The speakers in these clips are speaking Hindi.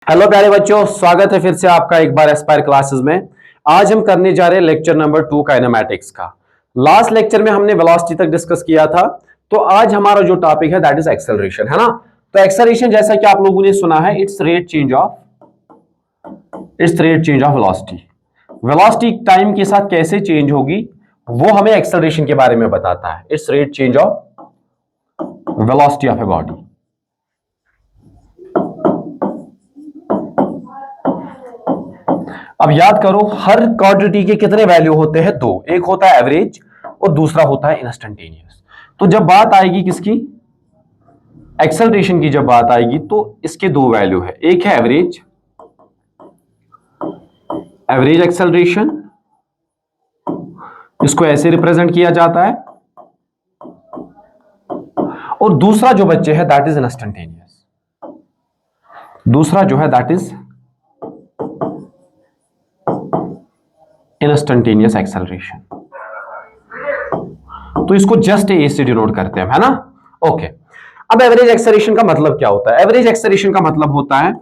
हेलो प्यारे बच्चों, स्वागत है फिर से आपका एक बार एस्पायर क्लासेस में। आज हम करने जा रहे हैं लेक्चर नंबर 2 काइनेमैटिक्स का। लास्ट लेक्चर में हमने वेलोसिटी तक डिस्कस किया था, तो आज हमारा जो टॉपिक है दैट इज एक्सेलरेशन, है ना। तो एक्सेलरेशन जैसा कि आप लोगों ने सुना है, it's rate change of velocity. Velocity time के साथ कैसे चेंज होगी वो हमें एक्सेलरेशन के बारे में बताता है। It's rate change of velocity of a body. अब याद करो, हर क्वांटिटी के कितने वैल्यू होते हैं? दो। एक होता है एवरेज और दूसरा होता है इंस्टेंटेनियस। तो जब बात आएगी किसकी, एक्सेलरेशन की जब बात आएगी, तो इसके दो वैल्यू है। एक है एवरेज एक्सेलरेशन, इसको ऐसे रिप्रेजेंट किया जाता है, और दूसरा जो बच्चे है दैट इज इंस्टेंटेनियस। दूसरा जो है दैट इज इंस्टेंटेनियस एक्सेलरेशन। तो इसको जस्ट ए से डिनोट करते हैं, है ना। ओके, अब एवरेज एक्सेलरेशन का मतलब क्या होता है? एवरेज एक्सेलरेशन का मतलब होता है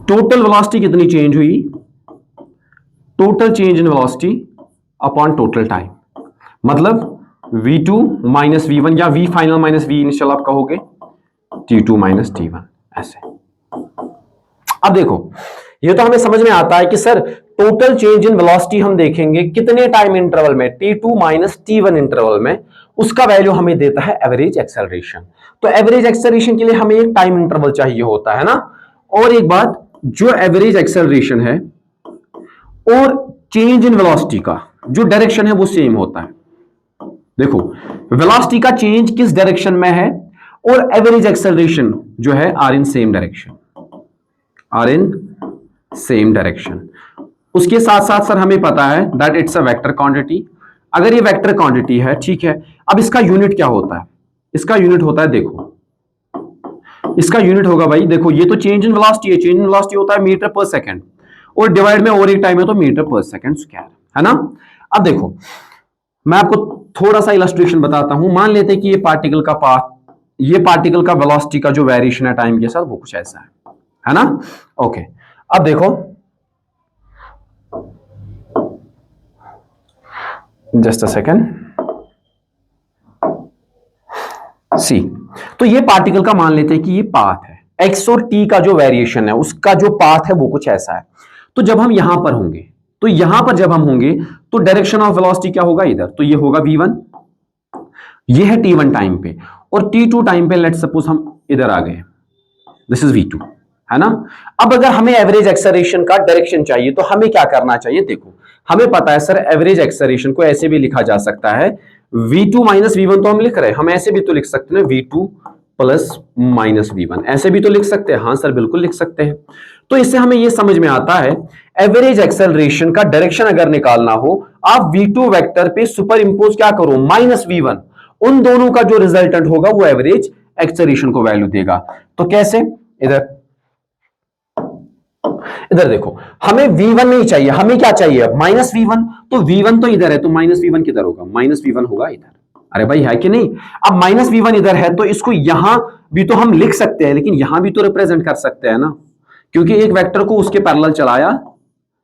टोटल वेलोसिटी कितनी चेंज हुई, total change in velocity upon total time. मतलब v2 माइनस v1 या v final minus v initial आप कहोगे, t2 माइनस t1 ऐसे। अब देखो, ये तो हमें समझ में आता है कि sir total change in velocity हम देखेंगे कितने टाइम इंटरवल में, t2 माइनस t1 इंटरवल में, उसका वैल्यू हमें देता है एवरेज एक्सेलरेशन। तो एवरेज एक्सेलरेशन के लिए हमें एक टाइम इंटरवल चाहिए होता है ना। और एक बात, जो एवरेज एक्सेलरेशन है और चेंज इन वेलोसिटी का जो डायरेक्शन है वो सेम होता है। देखो, वेलोसिटी का चेंज किस डायरेक्शन में है और एवरेज एक्सेलरेशन जो है आर इन सेम डायरेक्शन। उसके साथ साथ सर हमें पता है that it's a vector quantity. अगर ये वेक्टर क्वांटिटी है, ठीक है, अब इसका यूनिट क्या होता है? इसका यूनिट होता है, देखो इसका यूनिट होगा भाई, देखो ये तो चेंज इन वेलोसिटी है, चेंज इन वेलोसिटी होता है मीटर पर सेकंड, और डिवाइड में और एक टाइम है तो मीटर पर सेकंड स्क्वायर, है ना। अब देखो, मैं आपको थोड़ा सा इलस्ट्रेशन बताता हूं। मान लेते हैं कि ये पार्टिकल का पाथ, ये पार्टिकल का वेलोसिटी का जो वेरिएशन है टाइम के साथ वो कुछ ऐसा है ना। ओके, अब देखो, जस्ट अ सेकेंड, सी। तो ये पार्टिकल का मान लेते हैं कि ये पाथ है, एक्स और टी का जो वेरिएशन है उसका जो पाथ है वो कुछ ऐसा है। तो जब हम यहां पर होंगे, तो यहां पर जब हम होंगे तो डायरेक्शन ऑफ वेलोसिटी क्या होगा इधर, तो ये होगा v1, ये है t1 टाइम पे, और t2 टाइम पे लेट्स सपोज हम इधर आ गए, दिस इज v2, है ना। अब अगर हमें एवरेज एक्सेलरेशन का डायरेक्शन चाहिए तो हमें क्या करना चाहिए? देखो, हमें पता है सर एवरेज एक्सेलरेशन को ऐसे भी लिखा जा सकता है, v2 माइनस v1 तो हम लिख रहे हैं, हम ऐसे भी तो लिख सकते हैं v2 प्लस माइनस v1, ऐसे भी तो लिख सकते हैं। हाँ सर, बिल्कुल लिख सकते हैं। तो इससे हमें यह समझ में आता है, एवरेज एक्सेलरेशन का डायरेक्शन अगर निकालना हो, आप v2 वेक्टर पे सुपर इंपोज क्या करो, माइनस v1, उन दोनों का जो रिजल्टेंट होगा वो एवरेज एक्सेलरेशन को वैल्यू देगा। तो कैसे? इधर इधर देखो, हमें v1 नहीं चाहिए, हमें क्या चाहिए? Minus v1। तो v1 तो इधर है, तो माइनस v1 किधर होगा? माइनस v1 होगा इधर। अरे भाई, है कि नहीं? अब माइनस v1 इधर है तो इसको यहां भी तो हम लिख सकते हैं, लेकिन यहां भी तो रिप्रेजेंट कर सकते हैं ना, क्योंकि एक वेक्टर को उसके पैरेलल चलाया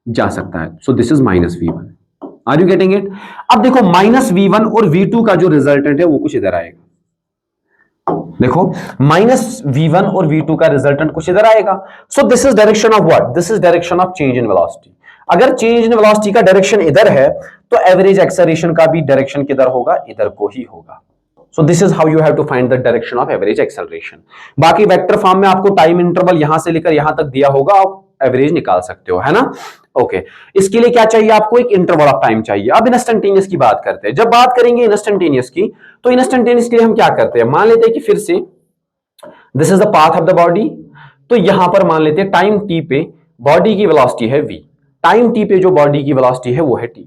जा सकता है। So this is minus v1। Are you getting it? अब देखो, माइनस v1 और v2 का जो रिजल्टेंट है वो कुछ इधर आएगा। देखो, माइनस v1 और v2 का रिजल्टेंट कुछ इधर आएगा। सो this is direction of what? This is direction of change in velocity. अगर चेंज इन वेलोसिटी का डायरेक्शन इधर है तो एवरेज एक्सेलरेशन का भी डायरेक्शन किधर होगा? इधर को ही होगा। So this is how you have to find the direction of average acceleration. बाकी वेक्टर फॉर्म में आपको टाइम इंटरवल यहां से लेकर यहां तक दिया होगा, आप एवरेज निकाल सकते हो, है ना। ओके, इसके लिए क्या चाहिए आपको? एक इंटरवल ऑफ टाइम चाहिए। अब इंस्टेंटेनियस की बात करते हैं। जब बात करेंगे इंस्टेंटेनियस की, तो इंस्टेंटेनियस के लिए हम क्या करते हैं? मान लेते हैं कि फिर से this is the path of the body, तो यहां पर मान लेते हैं टाइम t पे बॉडी की वेलोसिटी है v, टाइम t पे जो बॉडी की वेलोसिटी है वो है t,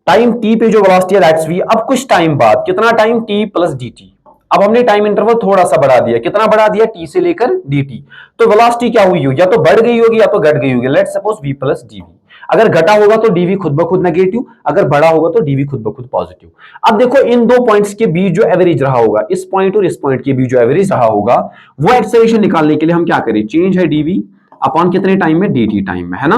टाइम t पे जो वेलोसिटी है दैट्स v। अब कुछ टाइम बाद, कितना टाइम? t plus dt। अब हमने टाइम इंटरवल थोड़ा सा बढ़ा दिया, कितना बढ़ा दिया? t से लेकर dt। तो वेलोसिटी क्या हुई हो, या तो बढ़ गई होगी या तो घट गई होगी, let's suppose v plus dv। अगर घटा होगा तो डीवी खुद ब खुद नेगेटिव, अगर बढ़ा होगा तो डीवी खुद ब खुद पॉजिटिव। अब देखो इन दो पॉइंट्स के बीच जो एवरेज रहा होगा, इस पॉइंट और इस पॉइंट के बीच जो एवरेज रहा होगा, वो एक्सेलरेशन निकालने के लिए हम क्या करें, चेंज है डीवी अपॉन कितने टाइम में, dt टाइम में, है ना।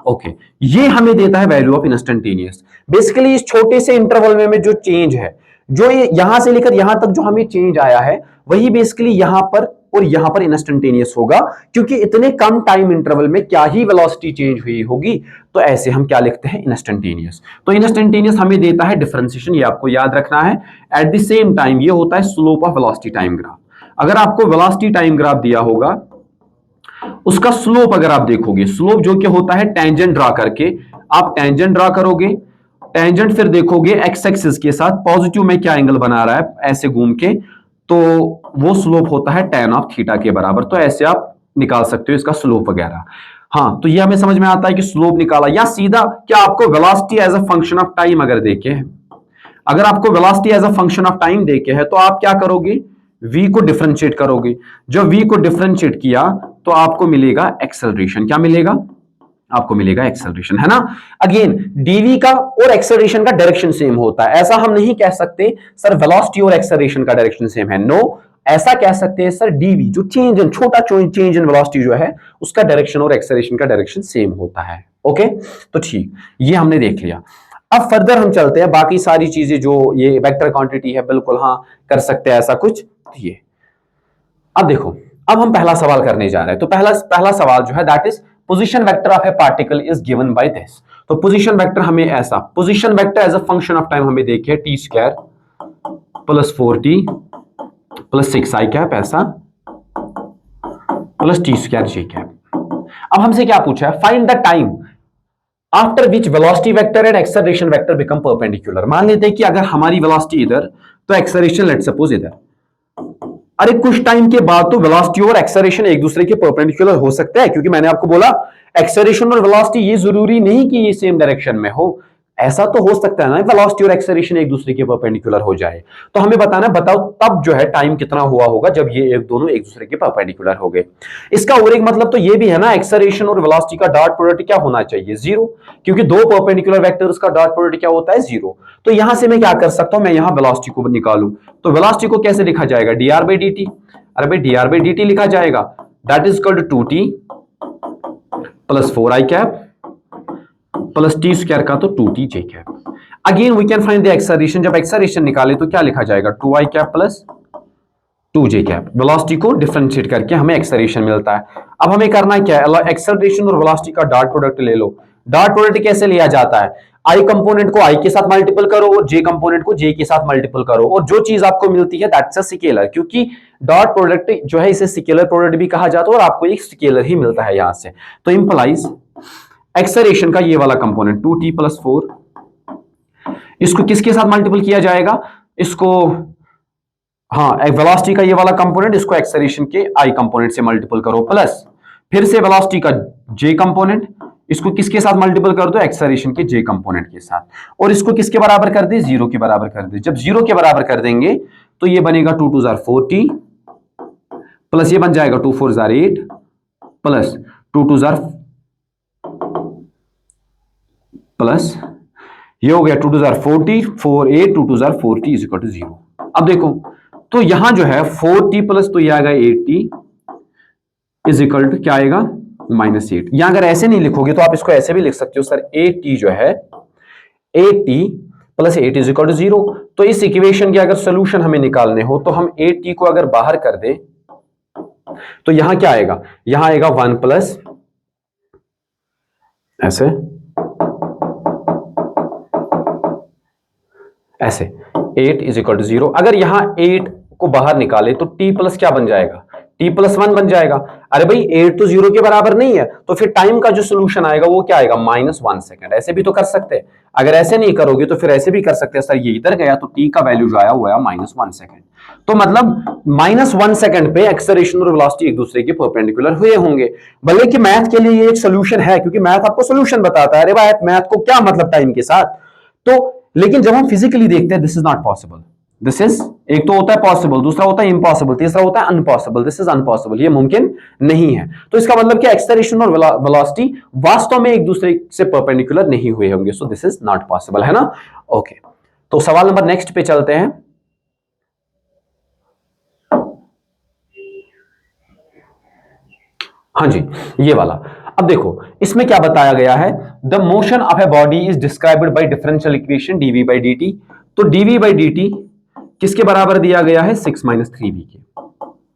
ओके, ये हमें देता है वैल्यू ऑफ इंस्टेंटेनियस। बेसिकली इस छोटे से इंटरवल में जो चेंज है, जो ये यहां से लेकर यहां तक जो हमें चेंज आया है, वही बेसिकली यहां पर और यहां पर इंस्टेंटेनियस होगा, क्योंकि इतने कम टाइम इंटरवल में क्या ही वेलोसिटी चेंज हुई होगी, तो ऐसे हम क्या लिखते हैं, इंस्टेंटेनियस। तो इंस्टेंटेनियस हमें देता है डिफरेंशिएशन, ये आपको याद रखना है। एट द सेम टाइम ये होता है slope of velocity time graph. अगर आपको वेलोसिटी टाइम ग्राफ दिया होगा, उसका स्लोप अगर आप देखोगे, स्लोप जो कि होता है टेंजेंट ड्रा करके, आप टेंजेंट ड्रा करोगे, टेंजेंट फिर देखोगे एक्स एक्सिस के साथ पॉजिटिव में क्या एंगल बना रहा है ऐसे घूम के, तो वो स्लोप होता है tan ऑफ थीटा के बराबर। तो ऐसे आप निकाल सकते हो इसका स्लोप वगैरह। हाँ, तो ये हमें समझ में आता है कि स्लोप निकाला, या सीधा क्या आपको velocity as a function of time अगर देखे, अगर आपको velocity as a function of time देखे है, तो आप क्या करोगे, v को डिफरेंशिएट करोगे। जब v को डिफरेंशिएट किया तो आपको मिलेगा एक्सेलरेशन। क्या मिलेगा, आपको मिलेगा एक्सेलरेशन, है ना। अगेन dv का और एक्सेलरेशन का डायरेक्शन सेम होता है। ऐसा हम नहीं कह सकते सर वेलोसिटी और एक्सेलरेशन का डायरेक्शन सेम है, नो। ऐसा कह सकते हैं सर dv जो चेंज इन छोटा चेंज इन वेलोसिटी जो है, उसका डायरेक्शन और एक्सेलरेशन का डायरेक्शन सेम होता है। ओके, तो ठीक, ये हमने देख लिया। अब फर्दर हम चलते हैं, बाकी सारी चीजें जो ये वेक्टर क्वांटिटी है, बिल्कुल हाँ कर सकते हैं ऐसा कुछ। ये अब देखो, अब हम पहला सवाल करने जा रहे हैं। तो पहला सवाल जो है that is position vector of a particle is given by this. तो पोजीशन वेक्टर हमें ऐसा, position vector as a function of time हमें देखिए T square plus 4t plus 6i cap ऐसा plus T square J cap. अब हमसे क्या पूछा है, find the time after which velocity vector and acceleration vector become perpendicular. मान लेते हैं कि अगर हमारी वेलोसिटी इधर, तो एक्सेलरेशन लेट्स सपोज इधर। अरे कुछ टाइम के बाद तो वेलोसिटी और एक्सेलरेशन एक दूसरे के परपेंडिकुलर हो सकता है, क्योंकि मैंने आपको बोला एक्सेलरेशन और वेलोसिटी ये जरूरी नहीं कि ये सेम डायरेक्शन में हो। ऐसा तो हो सकता है ना वेलोसिटी और एक्सेलरेशन एक दूसरे के परपेंडिकुलर हो जाए। तो हमें बताना, बताओ तब जो है टाइम कितना हुआ होगा जब ये दोनों एक दूसरे के परपेंडिकुलर हो गए। इसका और एक मतलब तो ये भी है ना, एक्सेलरेशन और वेलोसिटी का डॉट प्रोडक्ट क्या होना चाहिए, जीरो, क्योंकि दो परपेंडिकुलर वेक्टर्स का डॉट प्रोडक्ट क्या होता है, जीरो। तो यहां से मैं क्या कर सकता हूं, मैं यहां वेलोसिटी को निकालूं, तो वेलोसिटी को कैसे लिखा जाएगा, dr by dt। अरे भाई dr by dt लिखा जाएगा, that is equal to 2t plus 4i cap plus T square का तो 2t j cap. Again we can find the acceleration. जब एक्सेलरेशन निकाले तो क्या लिखा जाएगा, 2i cap plus 2j cap. Velocity को डिफरेंशिएट करके हमें एक्सेलरेशन मिलता है। अब हमें करना क्या है, एक्सेलरेशन और वेलोसिटी का डॉट प्रोडक्ट ले लो। डॉट प्रोडक्ट कैसे लिया जाता है, आई कंपोनेंट को आई के साथ मल्टीपल करो और जे कंपोनेंट को जे के साथ मल्टीपल करो, और जो चीज आपको मिलती है दैट्स अ स्केलर, क्योंकि डॉट प्रोडक्ट जो है इसे स्केलर प्रोडक्ट भी कहा जाता है, और आपको एक स्केलर ही मिलता है यहां से। तो इंप्लाइज एक्सेलरेशन का ये वाला कंपोनेंट 2t प्लस 4, इसको किसके साथ मल्टीपल किया जाएगा, इसको हाँ वेलोसिटी का ये वाला कंपोनेंट, इसको एक्सेलरेशन के आई कंपोनेंट से मल्टीपल करो, प्लस फिर से वेलोसिटी का जे कंपोनेंट, इसको किसके साथ मल्टीपल कर दो, एक्सेलरेशन के जे कंपोनेंट के साथ, और इसको किसके बराबर कर दे, जीरो के बराबर कर दे। जब जीरो के बराबर कर देंगे तो ये बनेगा 2 2 4t प्लस ये बन जाएगा 2 4 8 प्लस 2 2 प्लस ये हो गया 2 2 40 4 8 2 2 4t इज इक्वल टू 0। अब देखो तो यहां जो है 4t प्लस तो ये आएगा 8t इज इक्वल टू क्या आएगा, -8। यहां अगर ऐसे नहीं लिखोगे तो आप इसको ऐसे भी लिख सकते हो सर, 8t जो है 8t plus 8 is equal to 0। तो इस इक्वेशन के अगर सोल्यूशन हमें निकालने हो तो हम 8t को अगर बाहर कर दे तो यहां क्या आएगा, यहां आएगा 1 प्लस ऐसे ऐसे 8 इज इक्वल टू 0। अगर यहां 8 को बाहर निकाले तो t प्लस क्या बन जाएगा, t प्लस 1 बन जाएगा। अरे भाई 8 तो 0 के बराबर नहीं है, तो फिर टाइम का जो सोल्यूशन आएगा वो क्या आएगा, -1 सेकंड। ऐसे भी तो कर सकते हैं, अगर ऐसे नहीं करोगे तो फिर ऐसे भी कर सकते हैं, सर ये इधर गया तो t का वैल्यू जो आया वो आया -1 सेकंड। तो मतलब -1 सेकंड पे एक्सेलरेशन और वेलोसिटी एक दूसरे के परपेंडिकुलर हुए होंगे। भले कि मैथ के लिए ये एक सोल्यूशन है, क्योंकि मैथ आपको सोल्यूशन बताता है, अरे भाई मैथ को क्या मतलब टाइम के साथ, तो लेकिन जब हम फिजिकली देखते हैं this is not possible, this is एक तो होता है पॉसिबल, दूसरा होता है इम्पॉसिबल, तीसरा होता है अनपॉसिबल। दिस इज अनपॉसिबल, ये मुमकिन नहीं है। तो इसका मतलब क्या, एक्सेलरेशन और वेलोसिटी वास्तव में एक दूसरे से परपेंडिकुलर नहीं हुए होंगे, सो दिस इज नॉट पॉसिबल, है ना। ओके, तो सवाल नंबर नेक्स्ट पे चलते हैं। हाँ जी, ये वाला। अब देखो इसमें क्या बताया गया है, the motion of a body is described bye differential equation dv by dt। तो dv बाई dt किसके बराबर दिया गया है, 6 माइनस 3v के,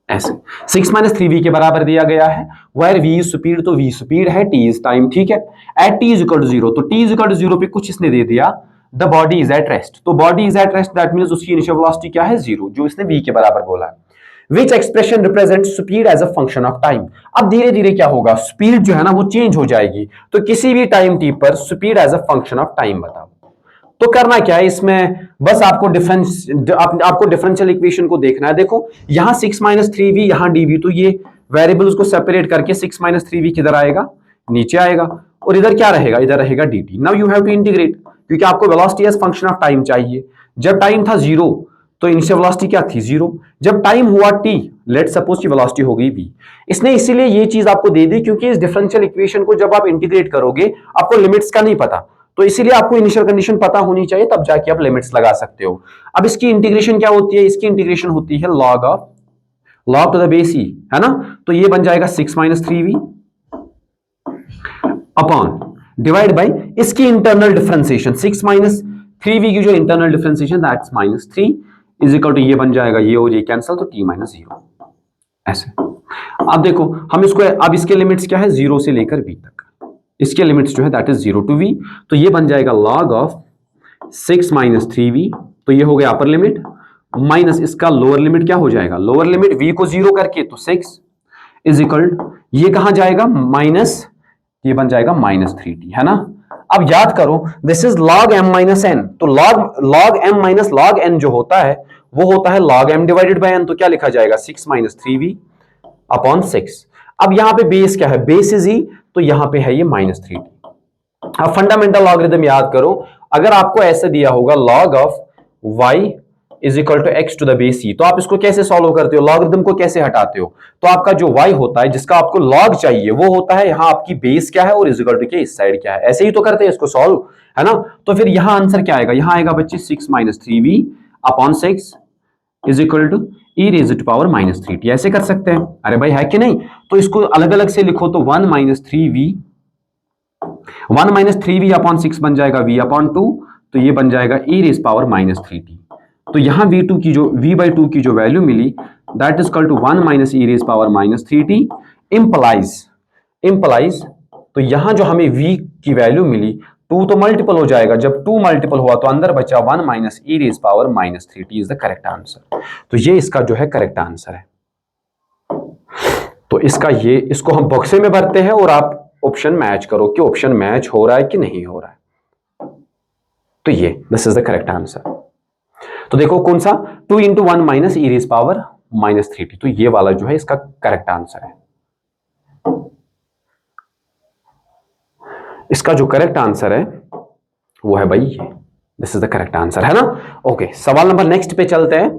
ऐसे 6 माइनस 3v के बराबर दिया गया है। वायर v इज स्पीड, तो v स्पीड है, t इज टाइम, ठीक है। At t is equal to 0, तो t इज इक्वल टू 0 पे कुछ इसने दे दिया, the body is at rest. तो body is at rest, that means उसकी इनिशियल वेलोसिटी क्या है, 0, जो इसने v के बराबर बोला है। Which expression represent speed as a function of time. अब धीरे धीरे क्या होगा, स्पीड जो है ना वो चेंज हो जाएगी, तो किसी भी टाइम t पर speed as a function of time बताओ। तो करना क्या है इसमें, बस आपको डिफरेंशियल इक्वेशन को देखना है। देखो यहां 6 माइनस 3v, यहां dv, तो ये वेरिएबल्स को सेपरेट करके 6 माइनस 3v किधर आएगा, नीचे आएगा, और इधर क्या रहेगा, इधर रहेगा dt। Now you have to integrate, क्योंकि आपको velocity as function of time चाहिए। जब टाइम था 0 तो इनिशियल वेलोसिटी क्या थी, 0। जब टाइम हुआ t, लेट सपोज की वेलोसिटी हो गई v। इसने इसीलिए ये चीज आपको दे दी क्योंकि इस डिफरेंशियल इक्वेशन को जब आप इंटीग्रेट करोगे आपको लिमिट्स का नहीं पता, तो इसीलिए आपको इनिशियल कंडीशन पता होनी चाहिए, तब जाके आप लिमिट्स लगा सकते हो। अब इसकी इंटीग्रेशन क्या होती है, इसकी इंटीग्रेशन होती है log to the base e, है ना। तो ये बन जाएगा 6 minus 3v upon divide by इसकी इंटरनल डिफरेंशिएशन, 6 माइनस 3v की जो internal differentiation that's minus 3 is equal to, ये बन जाएगा ये और ये कैंसिल, तो t माइनस 0, ऐसे। अब देखो हम इसको, अब इसके लिमिट्स क्या है, 0 से लेकर v तक, इसके लिमिट्स जो है दैट इज 0 टू v, तो ये बन जाएगा log ऑफ 6 माइनस 3v, तो ये हो गया अपर लिमिट, माइनस इसका लोअर लिमिट क्या हो जाएगा, लोअर लिमिट v को 0 करके तो 6 इज इक्वल, ये कहां जाएगा माइनस, ये बन जाएगा माइनस 3t, है ना। अब याद करो this is log m minus n, तो log m minus log n जो होता है वो होता है log m divided by n, तो क्या लिखा जाएगा 6 माइनस 3v अपॉन 6। अब यहां पे बेस क्या है, बेस इज e, तो यहां पे है ये माइनस 3t। अब फंडामेंटल लॉगरिथम याद करो, अगर आपको ऐसे दिया होगा log of y is equal to X to the base e, तो आप इसको कैसे सॉल्व करते हो, लॉगरिथम को कैसे हटाते हो, तो आपका जो y होता है जिसका आपको log चाहिए वो होता है यहाँ आपकी बेस क्या है और इज इक्वल टू के इस साइड क्या है, ऐसे ही तो करते हैं इसको सॉल्व, है ना। तो फिर यहां आंसर क्या आएगा, यहां आएगा बच्चे 6 minus 3v upon 6 is equal to e raise to power minus 3t, ऐसे कर सकते हैं। अरे भाई है कि नहीं, तो इसको अलग अलग से लिखो, तो 1 माइनस 3v अपॉन 6 बन जाएगा v अपॉन 2, तो ये बन जाएगा e raise power minus 3t। तो यहां v2 की जो v बाई 2 की जो वैल्यू मिली that is equal to 1 minus e raise power minus 3t implies, तो यहां जो हमें v की वैल्यू मिली 2 तो मल्टीपल हो जाएगा, जब 2 मल्टीपल हुआ तो अंदर बचा 1 minus e raise power minus 3t is the correct answer. तो ये इसका जो है करेक्ट आंसर है। तो इसका ये, इसको हम बॉक्से में भरते हैं और आप ऑप्शन मैच करो कि ऑप्शन मैच हो रहा है कि नहीं हो रहा है। तो ये this is the correct answer. तो देखो कौन सा, 2 इंटू 1 माइनस ई रेज़ पावर माइनस 3t, तो ये वाला जो है इसका करेक्ट आंसर है। इसका जो करेक्ट आंसर है वो है भाई ये, this is the correct answer, है ना। ओके, सवाल नंबर नेक्स्ट पे चलते हैं।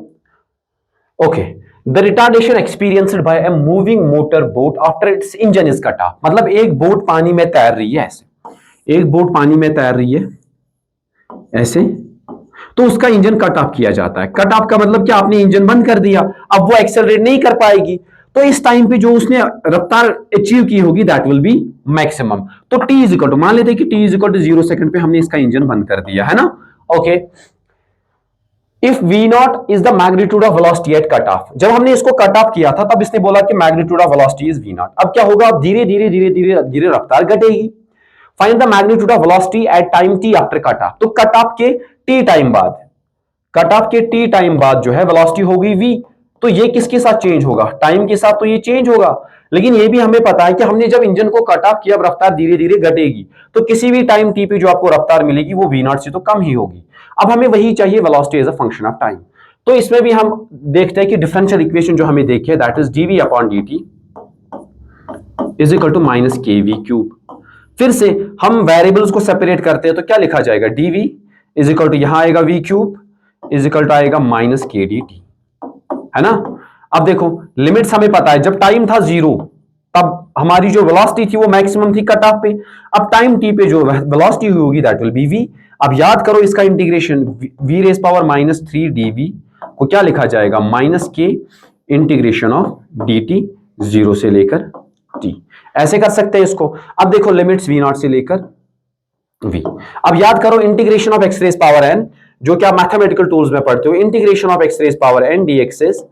Okay, the retardation experienced bye a moving motor boat after it's engine is cut off. मतलब एक बोट पानी में तैर रही है, ऐसे एक बोट पानी में तैर रही है ऐसे, तो उसका इंजन कट ऑफ किया जाता है। कट ऑफ का मतलब क्या, आपने इंजन बंद कर दिया, अब वो एक्सेलरेट नहीं कर पाएगी, तो इस टाइम पे जो उसने रफ्तार अचीव की होगी दैट विल बी मैक्सिमम। तो t इज इक्वल टू, मान लेते हैं कि t is equal to 0 second पे हमने इसका इंजन बंद कर दिया, है ना। Okay, if v0 is the magnitude of velocity at cut off, जब हमने इसको कट ऑफ किया था तब इसने बोला कि magnitude of velocity is v0। अब क्या होगा, अब धीरे धीरे धीरे धीरे धीरे रफ्तार घटेगी। Find the magnitude of velocity at time t after cut off, तो कट ऑफ के t टाइम बाद, कट ऑफ के t टाइम बाद जो है वेलोसिटी होगी v, तो ये किसके साथ चेंज होगा, टाइम के साथ, तो ये चेंज होगा। लेकिन ये भी हमें पता है कि हमने जब इंजन को कट ऑफ किया अब रफ्तार धीरे धीरे घटेगी, तो किसी भी टाइम t पे जो आपको रफ्तार मिलेगी वो v0 से तो कम ही होगी। अब हमें वही चाहिए velocity as a function of time. तो इसमें भी हम देखते हैं कि डिफरेंशियल इक्वेशन जो हमें देखी है that is dv upon dt is equal to minus kv cube. फिर से हम वेरिएबल्स को सेपरेट करते हैं, तो क्या लिखा जाएगा, dv इज इक्वल टू यहां आएगा v cube is equal to आएगा माइनस k dt, है ना। अब देखो लिमिट्स हमें पता है, जब टाइम था 0 तब हमारी जो वेलोसिटी थी वो मैक्सिमम थी कट ऑफ पे। अब टाइम t पे जो वेलोसिटी होगी दैट विल बी v। अब याद करो इसका integration v raise power -3 dv को क्या लिखा जाएगा, -k इंटीग्रेशन ऑफ dt 0 से लेकर t। ऐसे कर सकते हैं इसको। अब देखो लिमिट्स v नॉट से लेकर v। अब याद करो integration of x raise power n, जो क्या मैथमेटिकल टूल्स में पढ़ते हो, integration of x raise power n dx is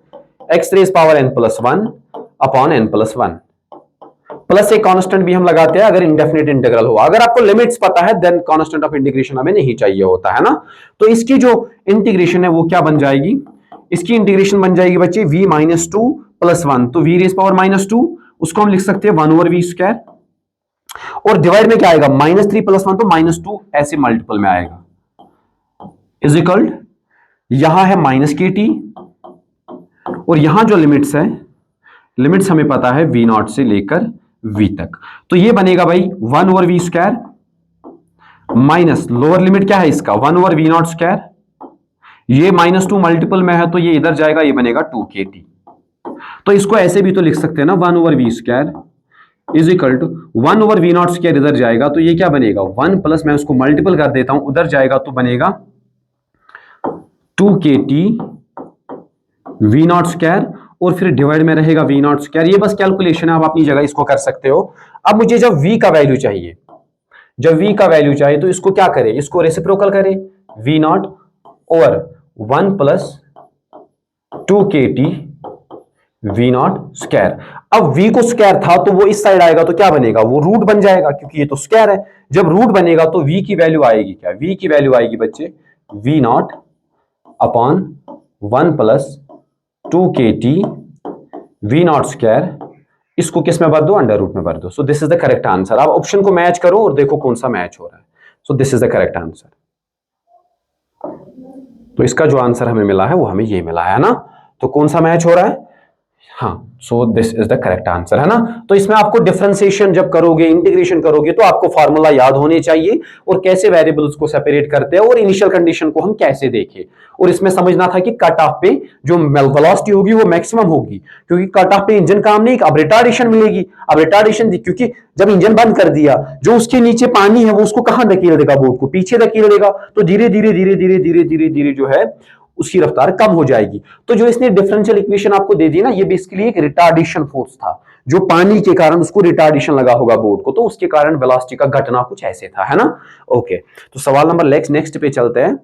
x raise power n plus 1 upon n plus 1। Plus एक कांस्टेंट भी हम लगाते हैं अगर इंडेफिनिट इंटीग्रल हो। अगर आपको लिमिट्स पता है देन कांस्टेंट ऑफ इंटीग्रेशन हमें नहीं चाहिए होता है ना। तो इसकी जो इंटीग्रेशन है वो क्या बन जाएगी, इसकी इंटीग्रेशन बन जाएगी बच्चे v माइनस 2 प्लस 1। तो v रेज पावर -2 उसको हम लिख सकते हैं 1 ओवर वी स्क्वायर, और डिवाइड में क्या आएगा -3 प्लस 1 तो -2 ऐसे मल्टीपल में आएगा इज इक्वल, यहां है -kt, और यहां जो लिमिट्स है, लिमिट्स हमें पता है v नॉट से लेकर v तक। तो ये बनेगा भाई 1 over V square minus lower limit क्या है इसका 1 ओवर वी नॉट स्क्वायर, ये -2 मल्टीपल में है तो ये इधर जाएगा, ये बनेगा 2kt। तो इसको ऐसे भी तो लिख सकते हैं ना 1 over V square is equal to 1 over V naught square, इधर जाएगा तो ये क्या बनेगा 1 प्लस, मैं उसको मल्टीपल कर देता हूं, उधर जाएगा तो बनेगा 2kt वी नॉट स्क्वायर, और फिर डिवाइड में रहेगा वी नॉट स्क्वायर। ये बस कैलकुलेशन है, आप अपनी जगह इसको कर सकते हो। अब मुझे जब v का वैल्यू चाहिए, जब v का वैल्यू चाहिए तो इसको क्या करें, इसको रेसिप्रोकल करें v not over 1 plus 2kt v not square. अब v को स्क्वायर था तो वो इस साइड आएगा तो क्या बनेगा, वो रूट बन जाएगा क्योंकि ये तो स्क्वायर है। जब रूट बनेगा तो v की वैल्यू आएगी क्या, v की वैल्यू आएगी बच्चे v not upon 1 plus 2kt v not square, इसको किस में भर दो, अंडर रूट में भर दो। सो this is the correct answer. आप ऑप्शन को मैच करो और देखो कौन सा मैच हो रहा है। So this is the correct answer. तो इसका जो आंसर हमें मिला है वो हमें ये मिला है ना। तो कौन सा मैच हो रहा है, हाँ, सो this is the correct answer है ना। तो इसमें आपको डिफरेंशिएशन जब करोगे, इंटीग्रेशन करोगे तो आपको फार्मूला याद होने चाहिए, और कैसे वेरिएबल्स को सेपरेट करते हैं, और इनिशियल कंडीशन को हम कैसे देखें। और इसमें समझना था कि कट ऑफ पे जो वेलोसिटी होगी वो मैक्सिमम होगी, क्योंकि कट ऑफ पे इंजन काम नहीं, अब रिटार्डेशन मिलेगी। अब रिटार्डेशन क्योंकि जब इंजन बंद कर दिया, जो उसके नीचे पानी है वो उसको कहां धकेल देगा, बोट को पीछे धकेल देगा। तो धीरे धीरे धीरे धीरे धीरे धीरे धीरे जो है उसकी रफ्तार कम हो जाएगी। तो जो इसने डिफरेंशियल इक्वेशन आपको दे दी ना, ये बेसिकली एक रिटार्डेशन फोर्स था, जो पानी के कारण उसको रिटार्डेशन लगा होगा बोर्ड को, तो उसके कारण वेलोसिटी का घटना कुछ ऐसे था, है ना। ओके, तो सवाल नंबर नेक्स्ट पे चलते हैं।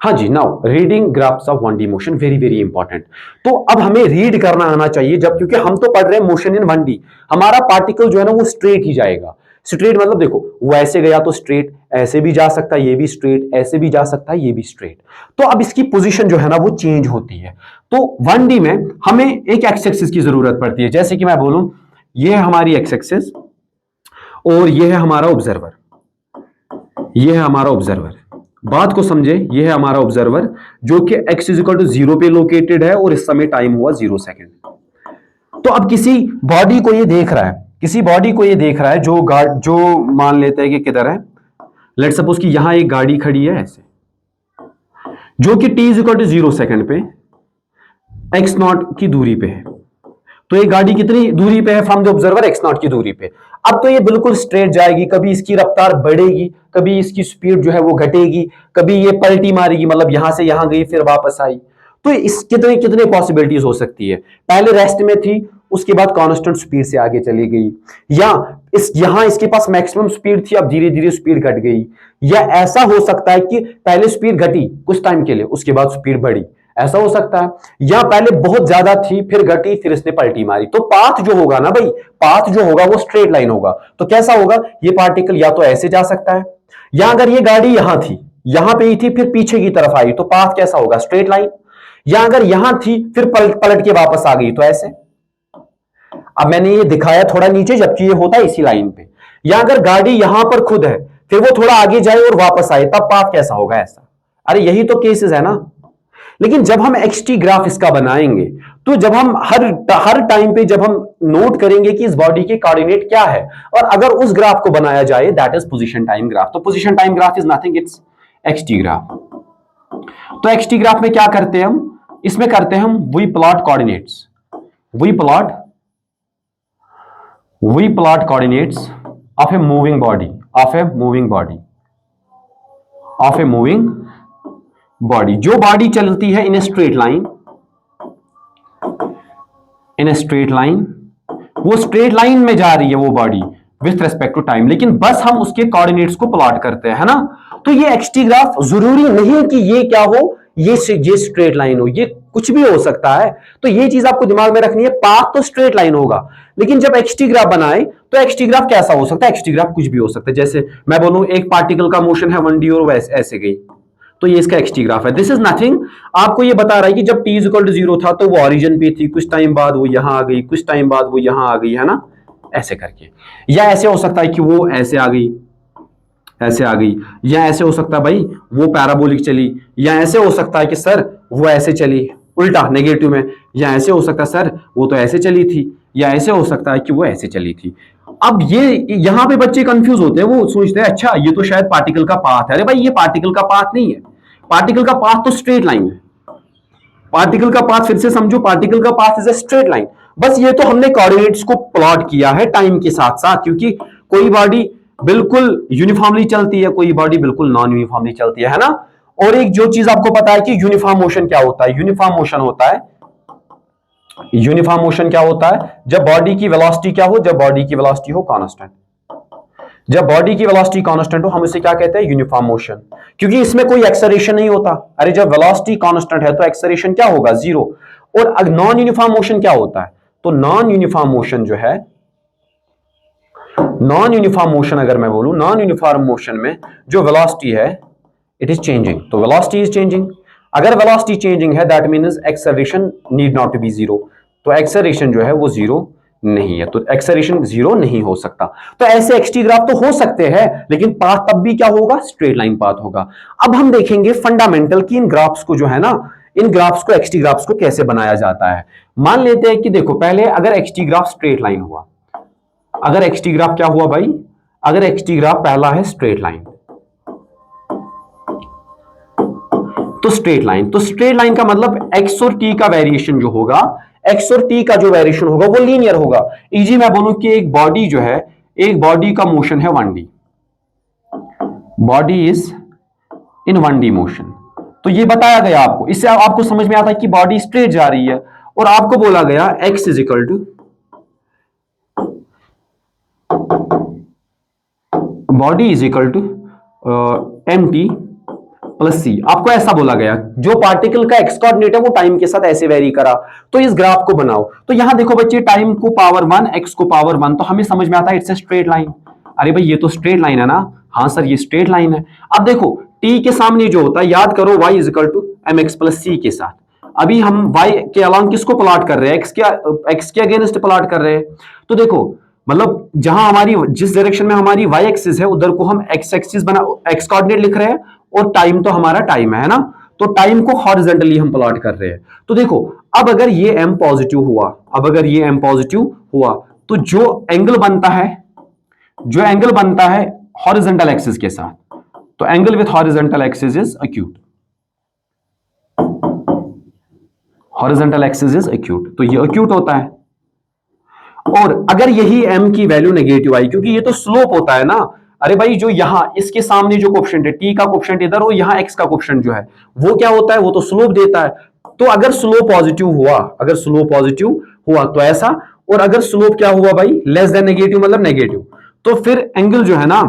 हाँ जी, now reading graphs of 1D motion, very very important. तो अब हमें रीड करना आना चाहिए, जब क्योंकि हम तो पढ़ रहे हैं मोशन इन 1D, हमारा पार्टिकल जो है ना वो स्ट्रेट ही जाएगा। स्ट्रेट मतलब देखो वो ऐसे गया तो स्ट्रेट, ऐसे भी जा सकता है, ये भी स्ट्रेट, ऐसे भी जा सकता है, ये भी स्ट्रेट। तो अब इसकी पोजीशन जो है ना वो चेंज होती है। तो 1D में हमें एक एक्स एक्सिस की जरूरत पड़ती है। जैसे कि मैं बोलूं ये है हमारी एक्स एक्सिस और ये है हमारा ऑब्जर्वर, ये है हमारा ऑब्जर्वर। बात को समझे, ये है हमारा ऑब्जर्वर जो कि x = 0 पे लोकेटेड है और इस समय टाइम हुआ 0 सेकेंड। तो अब किसी बॉडी को ये देख रहा है, किसी बॉडी को ये देख रहा है जो मान लेते हैं कि किधर है, लेट्स सपोज कि यहां एक गाड़ी खड़ी है ऐसे, जो कि t = 0 सेकेंड पे x0 की दूरी पे है। तो ये गाड़ी कितनी दूरी पे है फ्रॉम द ऑब्जर्वर, x0 की दूरी पे। अब तो ये बिल्कुल स्ट्रेट जाएगी, कभी इसकी रफ्तार बढ़ेगी, कभी इसकी स्पीड जो है वो घटेगी, कभी ये पलटी मारेगी, मतलब यहां से यहां गई फिर वापस आई। तो इस कितने कितने पॉसिबिलिटीज हो सकती है। पहले रेस्ट में थी, उसके बाद कांस्टेंट स्पीड से आगे चली गई, या यहां इसके पास मैक्सिमम स्पीड थी, अब धीरे धीरे स्पीड घट गई, या ऐसा हो सकता है कि पहले स्पीड घटी कुछ टाइम के लिए, उसके बाद स्पीड बढ़ी, ऐसा हो सकता है। या पहले बहुत ज्यादा थी फिर घटी फिर इसने पलटी मारी। तो पाथ जो होगा ना भाई, पाथ जो होगा वो स्ट्रेट लाइन होगा। तो कैसा होगा, ये पार्टिकल या तो ऐसे जा सकता है, या अगर ये गाड़ी यहां थी, यहां पे ही थी फिर पीछे की तरफ आई, तो पाथ कैसा होगा, स्ट्रेट लाइन। या अगर यहां थी फिर पलट के वापस आ गई, तो ऐसे। अब मैंने ये दिखाया थोड़ा नीचे, जबकि ये होता है इसी लाइन पे। या अगर गाड़ी यहां पर खुद है फिर वो थोड़ा आगे जाए और वापस आए, तब पाथ कैसा होगा, ऐसा। अरे यही तो केसेस है ना। लेकिन जब हम एक्सटी ग्राफ इसका बनाएंगे, तो जब हम हर टाइम पे जब हम नोट करेंगे कि इस बॉडी के कोऑर्डिनेट क्या है, और अगर उस ग्राफ को बनाया जाए that is position time graph. तो position time graph is nothing, it's XT graph. तो एक्सटी ग्राफ में क्या करते हैं हम, इसमें करते हैं हम we plot coordinates, we plot coordinates of a moving body, of a moving body, of a moving body. जो बॉडी चलती है in a straight line, in a straight line, वो स्ट्रेट लाइन में जा रही है वो body with respect to time, लेकिन बस हम उसके कोऑर्डिनेट्स को प्लॉट करते हैं, है ना। तो ये एक्सटी ग्राफ जरूरी नहीं कि ये क्या हो, ये स्ट्रेट लाइन हो, ये कुछ भी हो सकता है। तो ये चीज आपको दिमाग में रखनी है, पाथ तो स्ट्रेट लाइन होगा, लेकिन जब एक्सटी ग्राफ बनाए तो एक्सटी ग्राफ कैसा हो सकता है, एक्सटी ग्राफ कुछ भी हो सकता है। जैसे मैं बोलूं एक पार्टिकल का मोशन है 1D और वैसे ऐसे गई, तो ये इसका एक्सटी ग्राफ है। दिस इज नथिंग, आपको ये बता रहा है कि जब t इक्वल टू 0 था तो वो ओरिजिन पे थी, कुछ टाइम बाद वो यहां आ गई, कुछ टाइम बाद वो यहां आ गई, है ना, ऐसे करके। या ऐसे हो सकता है कि वो ऐसे आ गई, ऐसे आ गई, या ऐसे हो सकता है भाई वो पैराबोलिक चली, या ऐसे हो सकता है कि सर वो ऐसे चली उल्टा नेगेटिव में, या ऐसे हो सकता है सर वो तो ऐसे चली थी, या ऐसे हो सकता है कि वो ऐसे चली थी। अब ये यहां पे बच्चे कंफ्यूज होते हैं, वो सोचते हैं अच्छा ये तो शायद पार्टिकल का पाथ है। अरे भाई ये पार्टिकल का पाथ नहीं है, पार्टिकल का पाथ तो स्ट्रेट लाइन है। पार्टिकल का पाथ फिर से समझो, पार्टिकल का path is a straight line. बस ये तो हमने कोऑर्डिनेट्स को प्लॉट किया है टाइम के साथ साथ, क्योंकि कोई बॉडी बिल्कुल यूनिफॉर्मली चलती है, कोई बॉडी बिल्कुल नॉन यूनिफॉर्मली चलती है ना। और एक जो चीज आपको पता है कि यूनिफॉर्म मोशन क्या होता है, यूनिफॉर्म मोशन होता है, यूनिफॉर्म मोशन क्या होता है, जब बॉडी की वेलोसिटी क्या हो, जब बॉडी की वेलोसिटी हो कांस्टेंट। जब बॉडी की वेलोसिटी कांस्टेंट हो हम इसे क्या कहते हैं, यूनिफॉर्म मोशन, क्योंकि इसमें कोई एक्सेलरेशन नहीं होता। अरे जब वेलोसिटी कांस्टेंट है तो एक्सेलरेशन क्या होगा, जीरो। और नॉन यूनिफॉर्म मोशन क्या होता है, तो नॉन यूनिफॉर्म मोशन जो है, नॉन यूनिफॉर्म मोशन अगर मैं बोलूं, नॉन यूनिफॉर्म मोशन में जो वेलोसिटी है इट इज चेंजिंग, तो वेलोसिटी इज चेंजिंग। अगर वेलोसिटी चेंजिंग है that means acceleration need not to be zero, तो एक्सेलरेशन जो है वो जीरो नहीं है, तो एक्सेलरेशन जीरो नहीं हो सकता। तो ऐसे एक्सटी ग्राफ तो हो सकते हैं, लेकिन पाथ तब भी क्या होगा, स्ट्रेट लाइन पाथ होगा। अब हम देखेंगे फंडामेंटल की इन ग्राफ्स को जो है ना, इन ग्राफ्स को, एक्सटी ग्राफ्स को कैसे बनाया जाता है। मान लेते हैं कि देखो पहले अगर एक्सटी ग्राफ स्ट्रेट लाइन हुआ, अगर एक्सटी ग्राफ क्या हुआ भाई, अगर एक्सटी ग्राफ पहला है स्ट्रेट लाइन, तो स्ट्रेट लाइन, तो स्ट्रेट लाइन का मतलब एक्स और टी का वेरिएशन जो होगा, एक्स और टी का जो वेरिएशन होगा वो लीनियर होगा। इजी मैं बोलूं कि एक बॉडी जो है, एक बॉडी का मोशन है 1D, body is in 1D motion, तो ये बताया गया आपको, इससे आपको समझ में आता है कि बॉडी स्ट्रेट जा रही है, और आपको बोला गया x is equal to, body is equal to mt plus c. आपको ऐसा बोला गया, जो पार्टिकल का एक्स कोऑर्डिनेट है वो टाइम के साथ ऐसे वेरी करा, तो इस ग्राफ को बनाओ। तो यहां देखो बच्चे, टाइम को पावर 1, एक्स को पावर 1, तो हमें समझ में आता है इट्स ए स्ट्रेट लाइन। अरे भाई ये तो स्ट्रेट लाइन है ना, हाँ सर ये स्ट्रेट लाइन है। अब देखो टी के सामने जो होता है, याद करो y is equal to m x plus c के साथ। अभी हम y के अलावा किसको प्लॉट कर रहे हैं, एक्स के अगेंस्ट प्लॉट कर रहे हैं। तो देखो मतलब जहां हमारी, जिस डायरेक्शन में हमारी y एक्सिस है उधर को हम x एक्सिस बना, x कोऑर्डिनेट लिख रहे हैं, और टाइम तो हमारा टाइम है ना, तो टाइम को हॉरिजॉन्टली हम प्लॉट कर रहे हैं। तो देखो अब अगर ये m पॉजिटिव हुआ, अब अगर ये m पॉजिटिव हुआ, तो जो एंगल बनता है, जो एंगल बनता है हॉरिजॉन्टल एक्सिस के साथ, तो angle with horizontal axis is acute, horizontal axis is acute, तो ये एक्यूट होता है। और अगर यही m की वैल्यू नेगेटिव आई, क्योंकि ये तो स्लोप होता है ना, अरे भाई जो यहां इसके सामने जो कोएफिशिएंट है, t का कोएफिशिएंट इधर और यहां x का कोएफिशिएंट जो है वो क्या होता है, वो तो स्लोप देता है। तो अगर स्लोप पॉजिटिव हुआ, अगर स्लोप पॉजिटिव हुआ तो ऐसा, और अगर स्लोप क्या हुआ भाई, लेस देन नेगेटिव मतलब नेगेटिव, तो फिर एंगल जो है ना,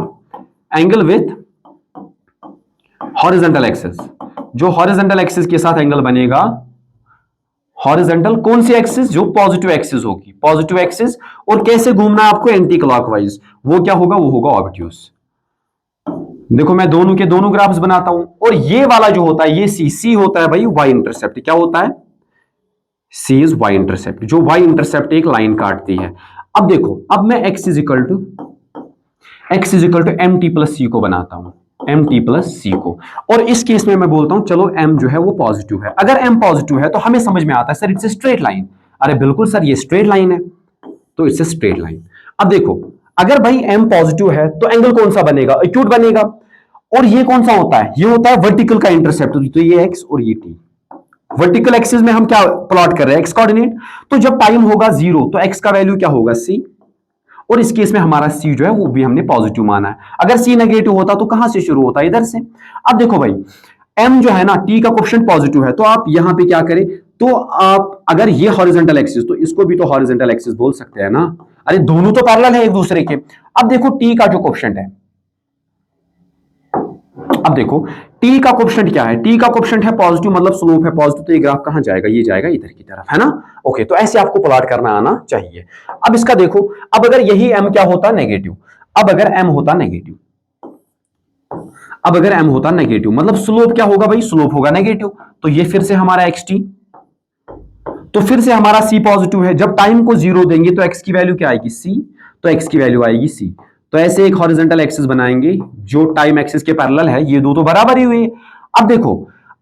एंगल विथ हॉरिजॉन्टल एक्सिस, जो हॉरिजॉन्टल एक्सिस के साथ एंगल बनेगा, हॉरिजॉन्टल कौन सी एक्सिस, जो पॉजिटिव एक्सिस होगी, पॉजिटिव एक्सिस। और कैसे घूमना है आपको, एंटी क्लॉकवाइज, वो क्या होगा, वो होगा ऑब्ट्यूज। देखो मैं दोनों के दोनों ग्राफ्स बनाता हूं, और ये वाला जो होता है ये सी होता है भाई वाई इंटरसेप्ट। क्या होता है, सी इज वाई इंटरसेप्ट, जो वाई इंटरसेप्ट एक लाइन काटती है। अब देखो, अब मैं x is equal to m t plus c को बनाता हूं, एम टी प्लस सी को, और इस केस में मैं बोलता हूं चलो m जो है वो पॉजिटिव है। अगर m पॉजिटिव है तो हमें समझ में आता है sir it's a straight line. अरे बिल्कुल सर ये स्ट्रेट लाइन है, तो इट्स ए स्ट्रेट लाइन। अब देखो अगर भाई m पॉजिटिव है तो एंगल कौन सा बनेगा, एक्यूट बनेगा। और ये कौन सा होता है, ये होता है वर्टिकल का इंटरसेप्ट, तो ये x और ये t, वर्टिकल एक्सिस में हम क्या प्लॉट कर रहे हैं, एक्स कोऑर्डिनेट। तो जब टाइम होगा 0 तो एक्स का वैल्यू क्या होगा, c। और इस केस में हमारा c जो है वो भी हमने पॉजिटिव माना है। अगर c नेगेटिव होता तो कहां से शुरू होता, इधर से। अब देखो भाई m जो है ना, t का कोएफिशिएंट पॉजिटिव है, तो आप यहां पे क्या करें, तो आप अगर ये हॉरिजॉन्टल एक्सिस, तो इसको भी तो हॉरिजॉन्टल एक्सिस बोल सकते हैं ना। अरे दोनों तो पैरेलल है एक दूसरे के। अब देखो t का जो कोएफिशिएंट है, अब देखो t का कोएफिशिएंट क्या है, t का कोएफिशिएंट है पॉजिटिव, मतलब स्लोप है पॉजिटिव, तो ये ग्राफ कहां जाएगा, ये जाएगा इधर की तरफ, है ना। ओके, तो ऐसे आपको प्लॉट करना आना चाहिए। अब इसका देखो, अब अगर यही m क्या होता नेगेटिव, अब अगर m होता नेगेटिव, अब अगर m होता नेगेटिव, मतलब स्लोप क्या होगा भाई, स्लोप होगा नेगेटिव, तो ये फिर से हमारा xt, तो फिर से हमारा c पॉजिटिव है। जब टाइम को 0 देंगे तो x की वैल्यू क्या आएगी, c, तो x की वैल्यू आएगी c। तो ऐसे एक हॉरिजॉन्टल एक्सिस बनाएंगे जो टाइम एक्सिस के पैरेलल है, ये दो तो बराबर ही हुए। अब देखो,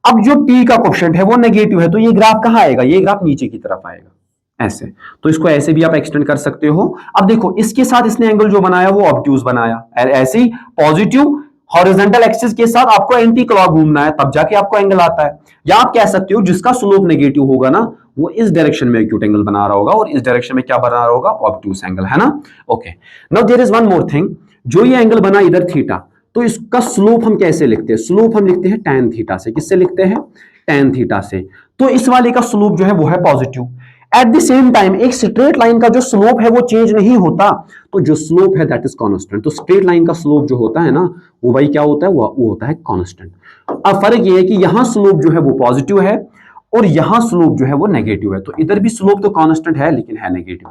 अब जो t का कोएफिशिएंट है वो नेगेटिव है, तो ये ग्राफ कहां आएगा, ये ग्राफ नीचे की तरफ आएगा ऐसे। तो इसको ऐसे भी आप एक्सटेंड कर सकते हो। अब देखो इसके साथ इसने एंगल जो बनाया वो ऑब्ट्यूज बनाया, ऐसे ही पॉजिटिव हॉरिजॉन्टल एक्सिस के साथ आपको एंटी क्लॉक घूमना है, तब जाके आपको एंगल आता है। या आप कह सकते हो जिसका स्लोप नेगेटिव होगा ना, वो इस डायरेक्शन में एक्यूट एंगल बना रहा होगा, और इस डायरेक्शन में क्या बना रहा होगा, ऑब्ट्यूज एंगल, है ना। Okay, now there is one more thing, जो ये एंगल बना इधर थीटा, तो इसका स्लोप हम कैसे लिखते हैं, स्लोप हम लिखते हैं tan थीटा से। किससे लिखते हैं, tan थीटा से। तो इस वाले का स्लोप जो है वो है positive. At the same time एक स्ट्रेट लाइन का जो स्लोप है वो चेंज नहीं होता, तो जो स्लोप है दैट इज कांस्टेंट। तो स्ट्रेट लाइन का स्लोप जो होता है ना, वो भाई क्या होता है, वो होता है कांस्टेंट। अब फर्क ये है कि यहां स्लोप जो है वो पॉजिटिव है और यहां स्लोप जो है वो नेगेटिव है। तो इधर भी स्लोप तो कांस्टेंट है लेकिन है negative,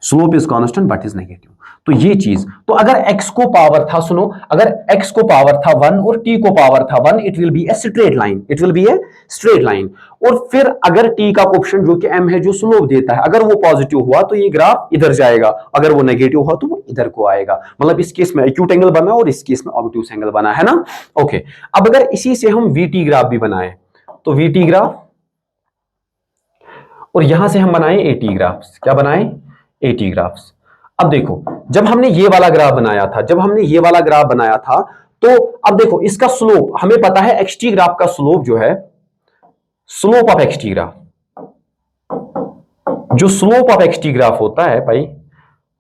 slope is constant but is negative. तो ये चीज, तो अगर x को पावर था, सुनो, अगर x को पावर था 1 और t को पावर था 1, it will be a straight line, it will be a straight line. और फिर अगर t का कोएफिशिएंट जो कि m है, जो स्लोप देता है, अगर वो पॉजिटिव हुआ तो ये ग्राफ इधर जाएगा, अगर वो नेगेटिव हुआ तो वो इधर को आएगा। मतलब इस केस में एक्यूट एंगल बना और इस केस में ऑब्ट्यूज एंगल बना, है ना। ओके, अब अगर इसी से हम vt ग्राफ भी बनाए, तो vt ग्राफ, और यहां से हम बनाए at ग्राफ्स, क्या बनाए, at ग्राफ्स। अब देखो, जब हमने ये वाला ग्राफ बनाया था, जब हमने ये वाला ग्राफ बनाया था, तो अब देखो इसका स्लोप हमें पता है, xt ग्राफ का स्लोप जो है, स्लोप ऑफ xt ग्राफ, जो स्लोप ऑफ xt ग्राफ होता है भाई,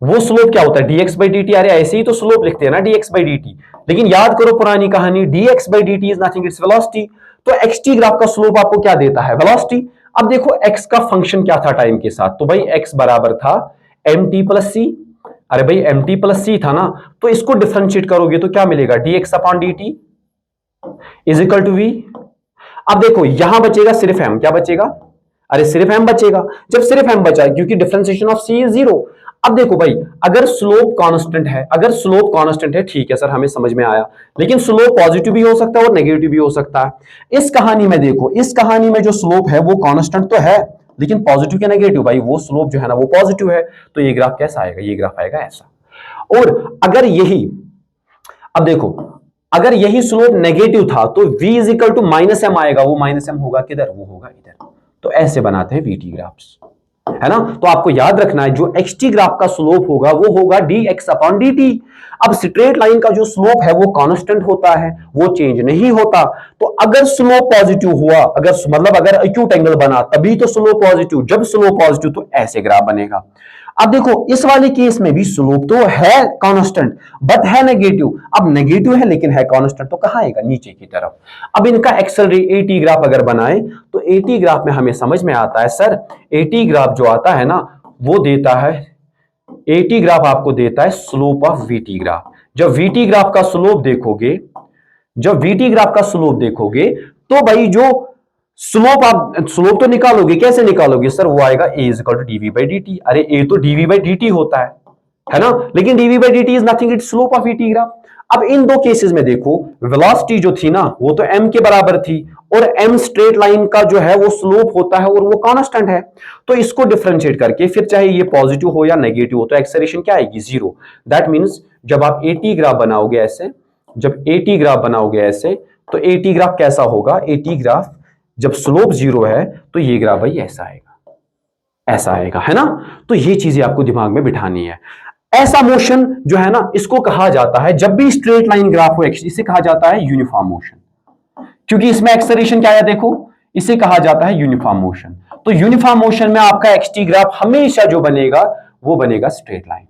वो स्लोप क्या होता है, dx by dt। अरे ऐसे ही तो स्लोप लिखते हैं ना, dx by dt, लेकिन याद करो पुरानी कहानी, dx by dt is nothing, its velocity. तो xt ग्राफ का स्लोप आपको क्या देता है, वेलोसिटी। अब देखो x का फंक्शन क्या था टाइम के साथ, तो भाई x बराबर था mt प्लस सी। अरे भाई mt प्लस सी था ना, तो इसको डिफरेंशिएट करोगे तो क्या मिलेगा, dx upon dt is equal to v। अब देखो यहां बचेगा सिर्फ m, क्या बचेगा, अरे सिर्फ m बचेगा। जब सिर्फ m बचा, क्योंकि डिफरेंशिएशन ऑफ c इज 0। अब देखो भाई, अगर स्लोप कांस्टेंट है, अगर स्लोप कांस्टेंट है, ठीक है सर, हमें समझ में आया, लेकिन स्लोप पॉजिटिव भी हो सकता है और नेगेटिव भी हो सकता है। इस कहानी में देखो, इस कहानी में जो स्लोप है वो कांस्टेंट तो है, लेकिन पॉजिटिव क्या नेगेटिव, भाई वो स्लोप जो है ना वो पॉजिटिव है। तो ये ग्राफ कैसा आएगा, ये ग्राफ आएगा ऐसा। और अगर यही, अब देखो, अगर यही स्लोप नेगेटिव था तो v is equal to minus M आएगा, वो माइनस एम होगा किधर, वो होगा इधर। तो ऐसे बनाते हैं vt ग्राफ्स, है ना। तो आपको याद रखना है, जो xt ग्राफ का स्लोप होगा वो होगा dx अपॉन dt। अब स्ट्रेट लाइन का जो स्लोप है वो कांस्टेंट होता है, वो चेंज नहीं होता। तो अगर स्लोप पॉजिटिव हुआ, अगर मतलब अगर एक्यूट एंगल बना, तभी तो स्लोप पॉजिटिव, जब स्लोप पॉजिटिव तो ऐसे ग्राफ बनेगा। अब देखो इस वाले केस में भी स्लोप तो है कांस्टेंट बट है नेगेटिव। अब नेगेटिव है लेकिन है कांस्टेंट, तो कहां आएगा, नीचे की तरफ। अब इनका एक्सेलरेट AT ग्राफ अगर बनाए, तो AT ग्राफ में हमें समझ में आता है, सर AT ग्राफ जो आता है ना, वो देता है, AT ग्राफ आपको देता है स्लोप ऑफ VT ग्राफ। जब VT ग्राफ का स्लोप देखोगे, जब VT ग्राफ का स्लोप देखोगे, तो भाई जो स्लोप, आप स्लोप तो निकालोगे, कैसे निकालोगे सर, वो आएगा a is equal to dv by dt। अरे a तो dv बाई dt होता है ना, लेकिन dv by dt is nothing, it's slope of VT graph. अब इन दो केसेस में देखो, वेलोसिटी जो थी ना वो तो m के बराबर थी, और m स्ट्रेट लाइन का जो है वो स्लोप होता है और वो कांस्टेंट है। तो इसको डिफरेंशिएट करके फिर चाहे ये पॉजिटिव हो या नेगेटिव हो, तो एक्सेलरेशन क्या आएगी, 0। दैट मीन्स जब आप AT ग्राफ बनाओगे ऐसे, जब AT ग्राफ बनाओगे ऐसे, तो AT ग्राफ कैसा होगा, AT ग्राफ जब स्लोप 0 है तो ये ग्राफ भाई ऐसा आएगा, ऐसा आएगा, है ना। तो ये चीजें आपको दिमाग में बिठानी है। ऐसा मोशन जो है ना, इसको कहा जाता है, जब भी स्ट्रेट लाइन ग्राफ हो, इसे कहा जाता है यूनिफॉर्म मोशन, क्योंकि इसमें एक्सेलरेशन क्या है, देखो इसे कहा जाता है यूनिफॉर्म मोशन। तो यूनिफॉर्म मोशन में आपका एक्सटी ग्राफ हमेशा जो बनेगा वो बनेगा स्ट्रेट लाइन।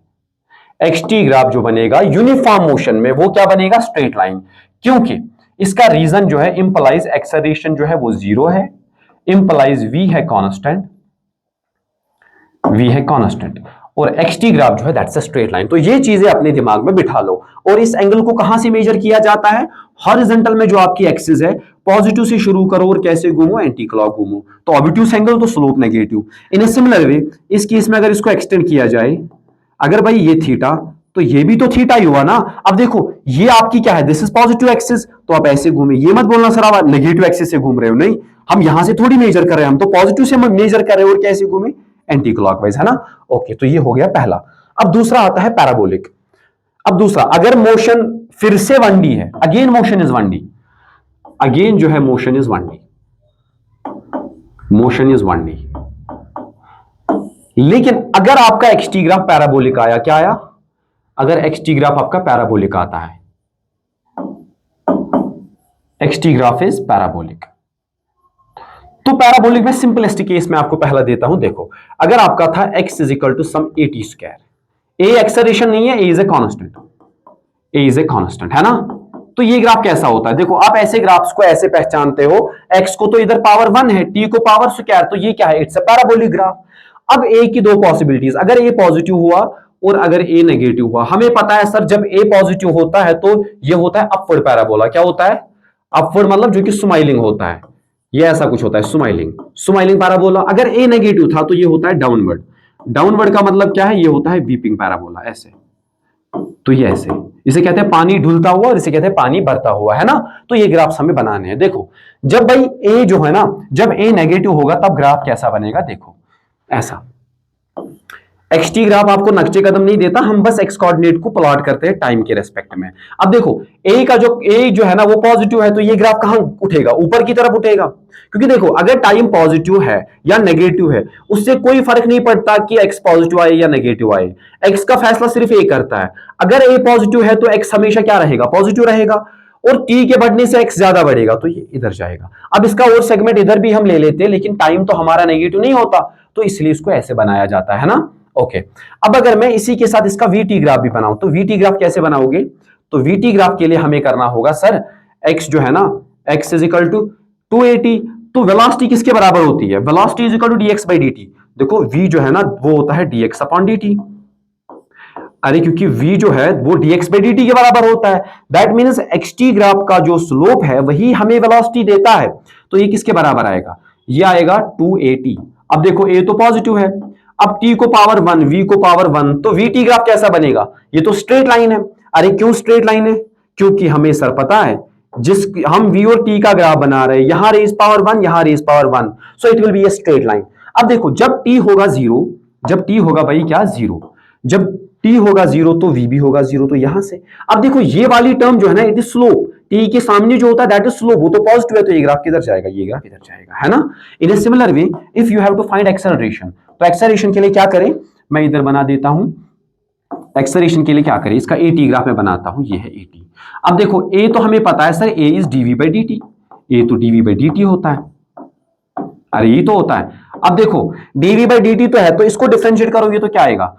एक्सटी ग्राफ जो बनेगा यूनिफॉर्म मोशन में वो क्या बनेगा, स्ट्रेट लाइन। क्योंकि इसका रीजन जो है इंप्लाइज एक्सेलरेशन जो है वो जीरो है, इंप्लाइज वी है कांस्टेंट, वी है कांस्टेंट, और एक्सटी ग्राफ जो है दैट्स अ स्ट्रेट लाइन। तो ये चीजें अपने दिमाग में बिठा लो। और इस एंगल को कहां से मेजर किया जाता है, हॉरिजॉन्टल में जो आपकी एक्सिस है, पॉजिटिव से शुरू करो और कैसे घूमो, एंटी क्लॉक घूमो, तो ऑब्ट्यूस एंगल तो slope negative. In a similar वे इस केस में अगर इसको एक्सटेंड किया जाए, अगर भाई ये थीटा तो ये भी तो थीटा ही हुआ ना। अब देखो ये आपकी क्या है, दिस इज पॉजिटिव एक्सिस, तो आप ऐसे घूमे। ये मत बोलना सर आप नेगेटिव एक्सिस से घूम रहे हो, नहीं, हम यहां से थोड़ी मेजर कर रहे हैं, हम तो पॉजिटिव से मेजर कर रहे हैं और कैसे घूमे, एंटी क्लॉकवाइज, है ना। ओके, तो ये हो गया पहला। अब दूसरा आता है पैराबोलिक। अब दूसरा, अगर मोशन फिर से 1D है, again motion is 1D, again जो है motion is 1D, motion is 1D। लेकिन अगर आपका एक्सटी ग्राफ पैराबोलिक आया, क्या आया, अगर एक्सटी ग्राफ आपका पैराबोलिक आता है, एक्सटी ग्राफ इज पैराबोलिक, तो पैराबोलिक में सिंपलेस्ट केस में आपको पहला देता हूं। देखो अगर आपका था x is equal to some a t square, a acceleration नहीं है, a is a constant, a is a constant, है ना। तो ये ग्राफ कैसा होता है, देखो आप ऐसे ग्राफ्स को ऐसे पहचानते हो, x को तो इधर पावर 1 है, t को पावर स्क्वायर, तो ये क्या है, इट्स अ पैराबोलिक ग्राफ। अब a की दो पॉसिबिलिटीज, अगर a पॉजिटिव हुआ और अगर a नेगेटिव हुआ। हमें पता है सर जब a पॉजिटिव होता है तो ये होता है अपवर्ड पैराबोला। क्या होता है, अपवर्ड मतलब जो कि स्माइलिंग होता है, ये ऐसा कुछ होता है, स्माइलिंग, स्माइलिंग पैराबोला। अगर a नेगेटिव था तो ये होता है डाउनवर्ड, डाउनवर्ड का मतलब क्या है, ये होता है वीपिंग पैराबोला, ऐसे। तो ये ऐसे, इसे कहते हैं पानी ढुलता हुआ और इसे कहते हैं पानी भरता हुआ, है ना। तो ये ग्राफ्स हमें बनाने हैं। देखो जब भाई a जो है ना, जब a नेगेटिव होगा तब ग्राफ कैसा बनेगा, देखो ऐसा। एक्सटी ग्राफ आपको नक्शे कदम नहीं देता, हम बस एक्स कोऑर्डिनेट को प्लॉट करते हैं टाइम के रेस्पेक्ट में। अब देखो ए का जो ए जो है ना वो पॉजिटिव है, तो ये ग्राफ कहां उठेगा, ऊपर की तरफ उठेगा। क्योंकि देखो अगर टाइम पॉजिटिव है या नेगेटिव है उससे कोई फर्क नहीं पड़ता कि एक्स पॉजिटिव आए या नेगेटिव आए, एक्स का फैसला सिर्फ ए करता है। अगर ए पॉजिटिव है तो एक्स हमेशा क्या रहेगा, पॉजिटिव रहेगा, और टी के बढ़ने से एक्स ज्यादा बढ़ेगा तो ये इधर जाएगा। अब इसका और सेगमेंट इधर भी हम ले लेते हैं, लेकिन टाइम तो हमारा नेगेटिव नहीं होता, तो इसलिए इसको ऐसे बनाया जाता है ना। ओके, अब अगर मैं इसी के साथ इसका वीटी ग्राफ भी बनाऊं, तो वीटी ग्राफ कैसे बनाओगे, तो वीटी ग्राफ के लिए हमें करना होगा सर, एक्स जो है ना, एक्स इज इक्वल टू 280, तो वेलोसिटी किसके बराबर होती है, velocity is equal to dx by dt। देखो v जो है ना वो होता है dx अपॉन dt। अरे क्योंकि v जो है वो dx बाई dt के बराबर होता है, दैट मीन्स xt ग्राफ का जो स्लोप है वही हमें वेलोसिटी देता है। तो ये किसके बराबर आएगा, ये आएगा 280। अब देखो a तो पॉजिटिव है, अब t को पावर 1, v को पावर 1, तो vt ग्राफ कैसा बनेगा, ये तो स्ट्रेट लाइन है। अरे क्यों स्ट्रेट लाइन है, क्योंकि हमें सर पता है जिस हम v और t का ग्राफ बना रहे हैं, यहां रेज पावर 1 यहां raise power 1, so it will be a straight line. अब देखो जब t होगा 0, जब t होगा भाई क्या 0, जब t होगा 0 तो v भी होगा 0, तो यहां से अब देखो ये वाली टर्म जो है ना इट इज स्लोप, t के सामने जो होता है दैट इज स्लोप, वो तो पॉजिटिव है, तो ये ग्राफ किधर जाएगा, ये ग्राफ इधर जाएगा, है ना। In a similar way if you have to find acceleration, तो एक्सेलरेशन के लिए क्या करें, मैं इधर बना देता हूं, एक्सेलरेशन के लिए क्या करें, इसका at ग्राफ में बनाता हूं, ये है at। अब देखो a तो हमें पता है sir a is dv by dt, a तो dv बाई dt होता है, अरे ये तो होता है। अब देखो dv बाई dt तो है, तो इसको डिफरेंशिएट करोगे तो क्या आएगा,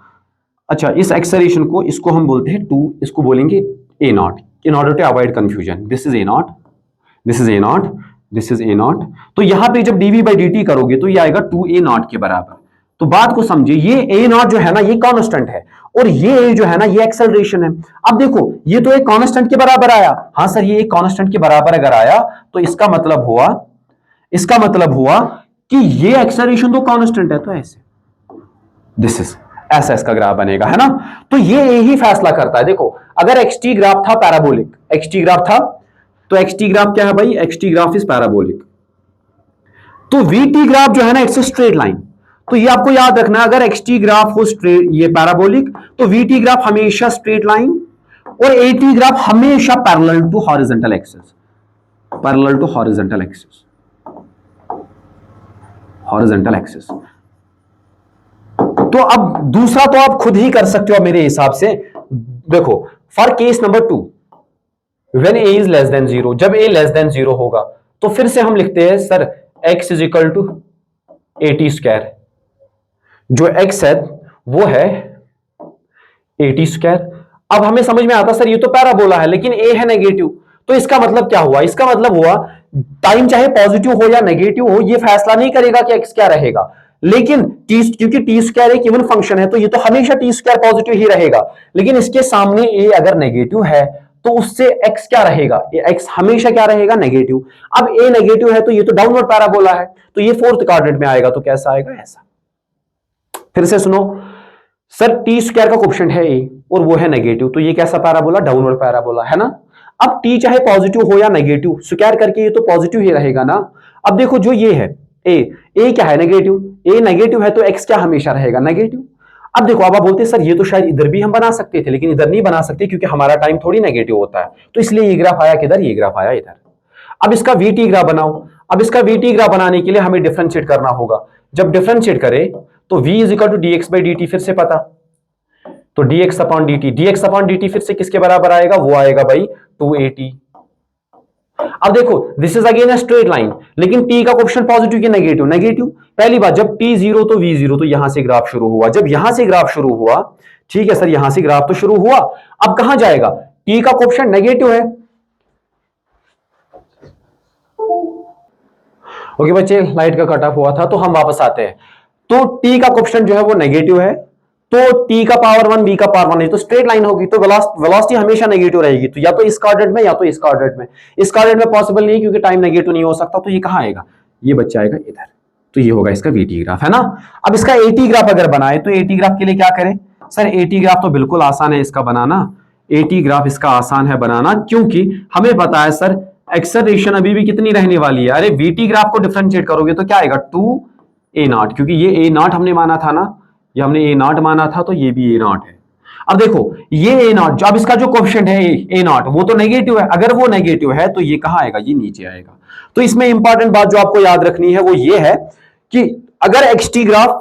अच्छा इस एक्सेलरेशन को, इसको हम बोलते हैं 2, इसको बोलेंगे a naught, in order to avoid confusion, this is a naught, this is a naught, this is a naught. तो यहां पे जब dv बाई dt करोगे तो ये आएगा 2a नॉट के बराबर। तो बात को समझिए, ये a नॉट जो है ना ये कांस्टेंट है, और ये a जो है ना ये एक्सेलरेशन है। अब देखो ये तो एक कांस्टेंट के बराबर आया, हाँ सर ये एक कांस्टेंट के बराबर अगर आया तो इसका मतलब हुआ, इसका मतलब हुआ कि ये एक्सेलरेशन तो कांस्टेंट है, तो ऐसे दिस इज, ऐसा इसका ग्राफ बनेगा, है ना। तो ये ही फैसला करता है। देखो अगर xt ग्राफ था पैराबोलिक, xt ग्राफ था, तो xt ग्राफ क्या है भाई, xt ग्राफ इज पैराबोलिक। तो vt ग्राफ जो है ना इट्स स्ट्रेट लाइन, तो ये आपको याद रखना है, अगर xt ग्राफ हो स्ट्रेट, ये पैराबोलिक, तो vt ग्राफ हमेशा स्ट्रेट लाइन, और at ग्राफ हमेशा parallel to horizontal axis, parallel to horizontal axis, horizontal axis. तो अब दूसरा तो आप खुद ही कर सकते हो मेरे हिसाब से। देखो for case number 2 when a is less than 0, जब a लेस देन 0 होगा तो फिर से हम लिखते हैं sir x is equal to AT square, जो x है वो है AT स्क्वायर। अब हमें समझ में आता सर ये तो पैराबोला है लेकिन a है नेगेटिव, तो इसका मतलब क्या हुआ? इसका मतलब हुआ टाइम चाहे पॉजिटिव हो या नेगेटिव हो, ये फैसला नहीं करेगा कि x क्या रहेगा, लेकिन क्योंकि टी स्क्वायर एक इवन फंक्शन है तो ये तो हमेशा टी स्क्वायर पॉजिटिव ही रहेगा, लेकिन इसके सामने a अगर नेगेटिव है तो उससे x क्या रहेगा? x हमेशा क्या रहेगा? नेगेटिव। अब a नेगेटिव है तो ये तो डाउनवर्ड पैराबोला है, तो ये फोर्थ क्वाड्रेंट में आएगा, तो कैसा आएगा? ऐसा। फिर से सुनो सर, टी स्क्वायर का कोएफिशिएंट है a और वो है नेगेटिव, तो ये कैसा पैराबोला? डाउनवर्ड पैराबोला है ना। अब t चाहे पॉजिटिव हो या नेगेटिव, स्क्वायर करके ये तो पॉजिटिव ही रहेगा ना। अब देखो जो ये है a क्या है? नेगेटिव। a नेगेटिव है तो x क्या हमेशा रहेगा? नेगेटिव। अब देखो, अब आप बोलते सर ये तो शायद इधर भी हम बना सकते थे, लेकिन इधर नहीं बना सकते क्योंकि हमारा टाइम थोड़ी नेगेटिव होता है, तो इसलिए ये ग्राफ आया किधर? ये ग्राफ आया इधर। अब इसका वीटी ग्राफ बनाओ। अब इसका वीटी ग्राफ बनाने के लिए हमें डिफरेंशिएट करना होगा। जब डिफरेंशिएट करें तो v is equal to dx by dt, फिर से पता, तो dx अपॉन dt फिर से किसके बराबर आएगा? वो आएगा भाई 2at। अब देखो this is again a straight line, लेकिन t का कोएफिशिएंट पॉजिटिव कि नेगेटिव? नेगेटिव। पहली बात, जब t 0 तो v 0, तो यहां से ग्राफ शुरू हुआ। जब यहां से ग्राफ शुरू हुआ, ठीक है सर, यहां से ग्राफ तो शुरू हुआ, अब कहां जाएगा? t का कोएफिशिएंट नेगेटिव है। ओके बच्चे, लाइट का कट ऑफ हुआ था तो हम वापस आते हैं। तो t का कोएफिशिएंट जो है वो नेगेटिव है, तो t का पावर 1 b का पावर 1 है, तो स्ट्रेट लाइन होगी, तो वेलोसिटी हमेशा नेगेटिव रहेगी, तो या तो इस क्वाड्रेंट में या तो इस क्वाड्रेंट में। इस क्वाड्रेंट में पॉसिबल नहीं क्योंकि टाइम नेगेटिव नहीं हो सकता, तो ये कहां आएगा? ये बच्चा आएगा इधर, तो ये होगा इसका वीटी ग्राफ, है ना। अब इसका एटी ग्राफ अगर बनाए तो एटी ग्राफ के लिए क्या करें? सर एटी ग्राफ तो बिल्कुल आसान है इसका बनाना, एटी ग्राफ इसका आसान है बनाना, क्योंकि हमें पता है सर एक्सेलरेशन अभी भी कितनी रहने वाली है। अरे वीटी ग्राफ को डिफरेंशिएट करोगे तो क्या आएगा? 2a0, क्योंकि ये a0 हमने माना था ना, ये हमने a0 माना था, तो ये भी a0 है। अब देखो ये a0, अब इसका जो कोएफिशिएंट है a0 वो तो नेगेटिव है, अगर वो नेगेटिव है तो ये कहां आएगा? ये नीचे आएगा। तो इसमें इंपॉर्टेंट बात जो आपको याद रखनी है वो ये है कि अगर xt ग्राफ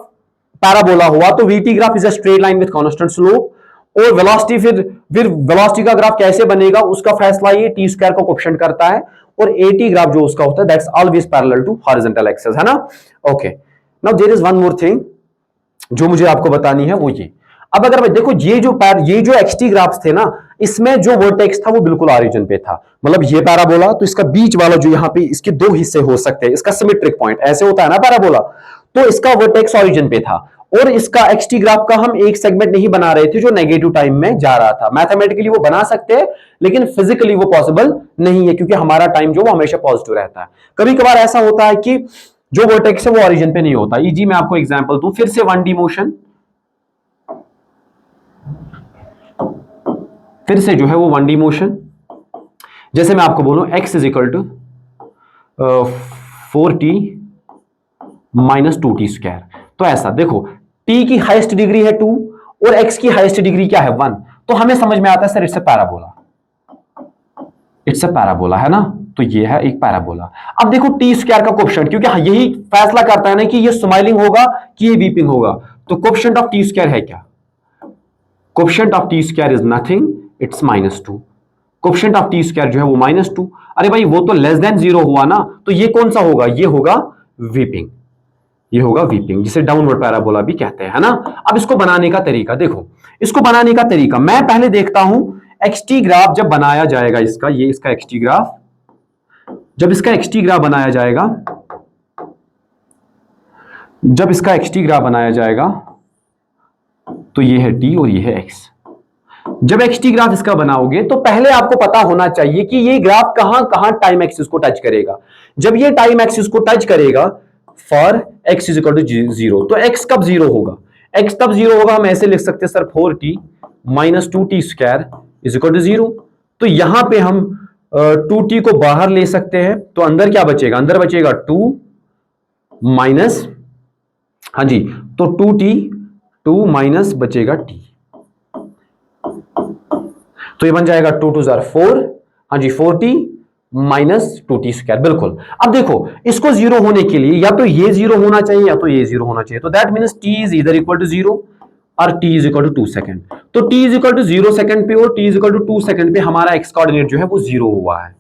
पैराबोला हुआ तो vt graph is a straight line with constant slope, और वेलोसिटी फिर वेलोसिटी का ग्राफ कैसे बनेगा उसका फैसला ये टी स्क्वायर का कोएफिशिएंट करता है, और एटी ग्राफ जो उसका होता है that's always parallel to horizontal axis, है ना। Okay, now there is one more thing जो मुझे आपको बतानी है, वो ये। अब अगर देखो ये जो एक्सटी ग्राफ्स थे ना, इसमें जो वर्टेक्स था वो बिल्कुल ओरिजिन पे था, मतलब ये पैराबोला, तो इसका बीच वाला जो यहाँ पे इसके दो हिस्से हो सकते हैं, इसका सिमेट्रिक पॉइंट ऐसे होता है ना पैराबोला, तो इसका वर्टेक्स ओरिजिन पे था, और इसका एक्सटी ग्राफ का हम एक सेगमेंट नहीं बना रहे थे जो नेगेटिव टाइम में जा रहा था। मैथमेटिकली वो बना सकते हैं लेकिन फिजिकली वो पॉसिबल नहीं है, क्योंकि हमारा टाइम जो वो हमेशा पॉजिटिव रहता है। कभी कभार ऐसा होता है कि जो वर्टेक्स है वो ओरिजिन पे नहीं होता। इजी मैं आपको एग्जांपल दूं, फिर से 1D मोशन, फिर से जो है वो 1D मोशन, जैसे मैं आपको बोलूं x is equal to 4t minus 2t square, तो ऐसा देखो t की हाईएस्ट डिग्री है 2 और x की हाईएस्ट डिग्री क्या है 1, तो हमें समझ में आता है sir it's a parabola, it's a parabola, है ना। तो ये है एक पैराबोला। अब देखो टी स्क्वायर का कोएफिशिएंट, क्योंकि यही फैसला करता है ना कि ये स्माइलिंग होगा कि ये वीपिंग होगा, तो कोएफिशिएंट ऑफ टी स्क्वायर है क्या? Coefficient of T square is nothing, it's -2। Coefficient of T square जो है वो -2। अरे भाई वो तो लेस देन 0 हुआ ना, तो ये कौन सा होगा? ये होगा वीपिंग, ये होगा वीपिंग, जिसे डाउनवर्ड पैराबोला भी कहते हैं, है ना। अब इसको बनाने का तरीका देखो, इसको बनाने का तरीका मैं पहले देखता हूं एक्सटी ग्राफ जब बनाया जाएगा इसका, ये इसका एक्सटी ग्राफ, जब इसका एक्सटी ग्राफ बनाया जाएगा, जब इसका एक्सटी ग्राफ बनाया जाएगा तो ये है टी और ये है एक्स। जब एक्सटी ग्राफ इसका बनाओगे तो पहले आपको पता होना चाहिए कि ये ग्राफ कहां कहां टाइम एक्सिस को टच करेगा। जब ये टाइम एक्सिस को टच करेगा for x is equal to 0, तो x कब 0 होगा? x तब 0 होगा, हम ऐसे लिख सकते हैं sir 4t minus 2t square is equal to 0। तो यहां पे हम 2t को बाहर ले सकते हैं, तो अंदर क्या बचेगा? अंदर बचेगा 2 माइनस, हाँ जी, तो 2t 2 माइनस बचेगा t, तो ये बन जाएगा 2 2 4, हाँ जी 4t माइनस 2t स्क्वायर, बिल्कुल। अब देखो इसको 0 होने के लिए या तो ये 0 होना चाहिए या तो ये 0 होना चाहिए, तो दैट मीन्स t इज इधर इक्वल टू 0 और t is equal to 2 second. तो t is equal to 0 second पे और t is equal to 2 second पे हमारा x कोऑर्डिनेट जो है वो 0 हुआ है।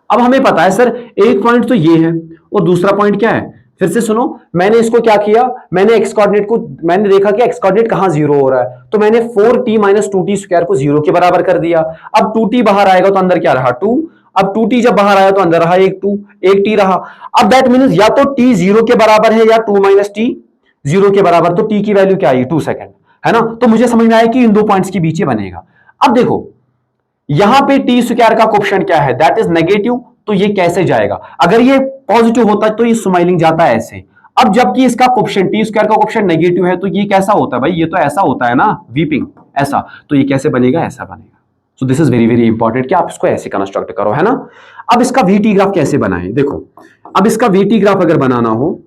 अब हमें पता है सर एक पॉइंट तो ये है और दूसरा पॉइंट क्या है, फिर से सुनो, मैंने इसको क्या किया, मैंने एक्स कोऑर्डिनेट को, मैंने देखा कि एक्स कोऑर्डिनेट कहां जीरो हो रहा है, तो मैंने 4t माइनस 2t स्क्वायर को जीरो के बराबर कर दिया। अब 2t बाहर आएगा तो अंदर क्या रहा 2, अब 2t जब बाहर आया तो अंदर रहा एक t रहा। अब दैट मीन्स या तो t जीरो के बराबर है या 2 माइनस t जीरो के बराबर, तो t की वैल्यू क्या आई 2 सेकंड, है ना। तो मुझे समझ में आया कि इन दो पॉइंट्स के बीच ये बनेगा। अब देखो यहां पे टी स्क्वायर का कोएफिशिएंट क्या है, दैट इज नेगेटिव, तो ये कैसे जाएगा, अगर ये पॉजिटिव होता है तो ये स्माइलिंग जाता है ऐसे। अब जबकि इसका कोएफिशिएंट टी स्क्वायर का कोएफिशिएंट नेगेटिव है, तो ये कैसा होता है भाई, ये तो ऐसा होता है ना वीपिंग ऐसा, तो ये कैसे बनेगा, ऐसा बनेगा। सो this is very very important कि आप इसको ऐसे कंस्ट्रक्ट करो, है ना। अब इसका वीटी ग्राफ कैसे बनाएं, देखो अब इसका वीटी ग्राफ अगर बनाना हो,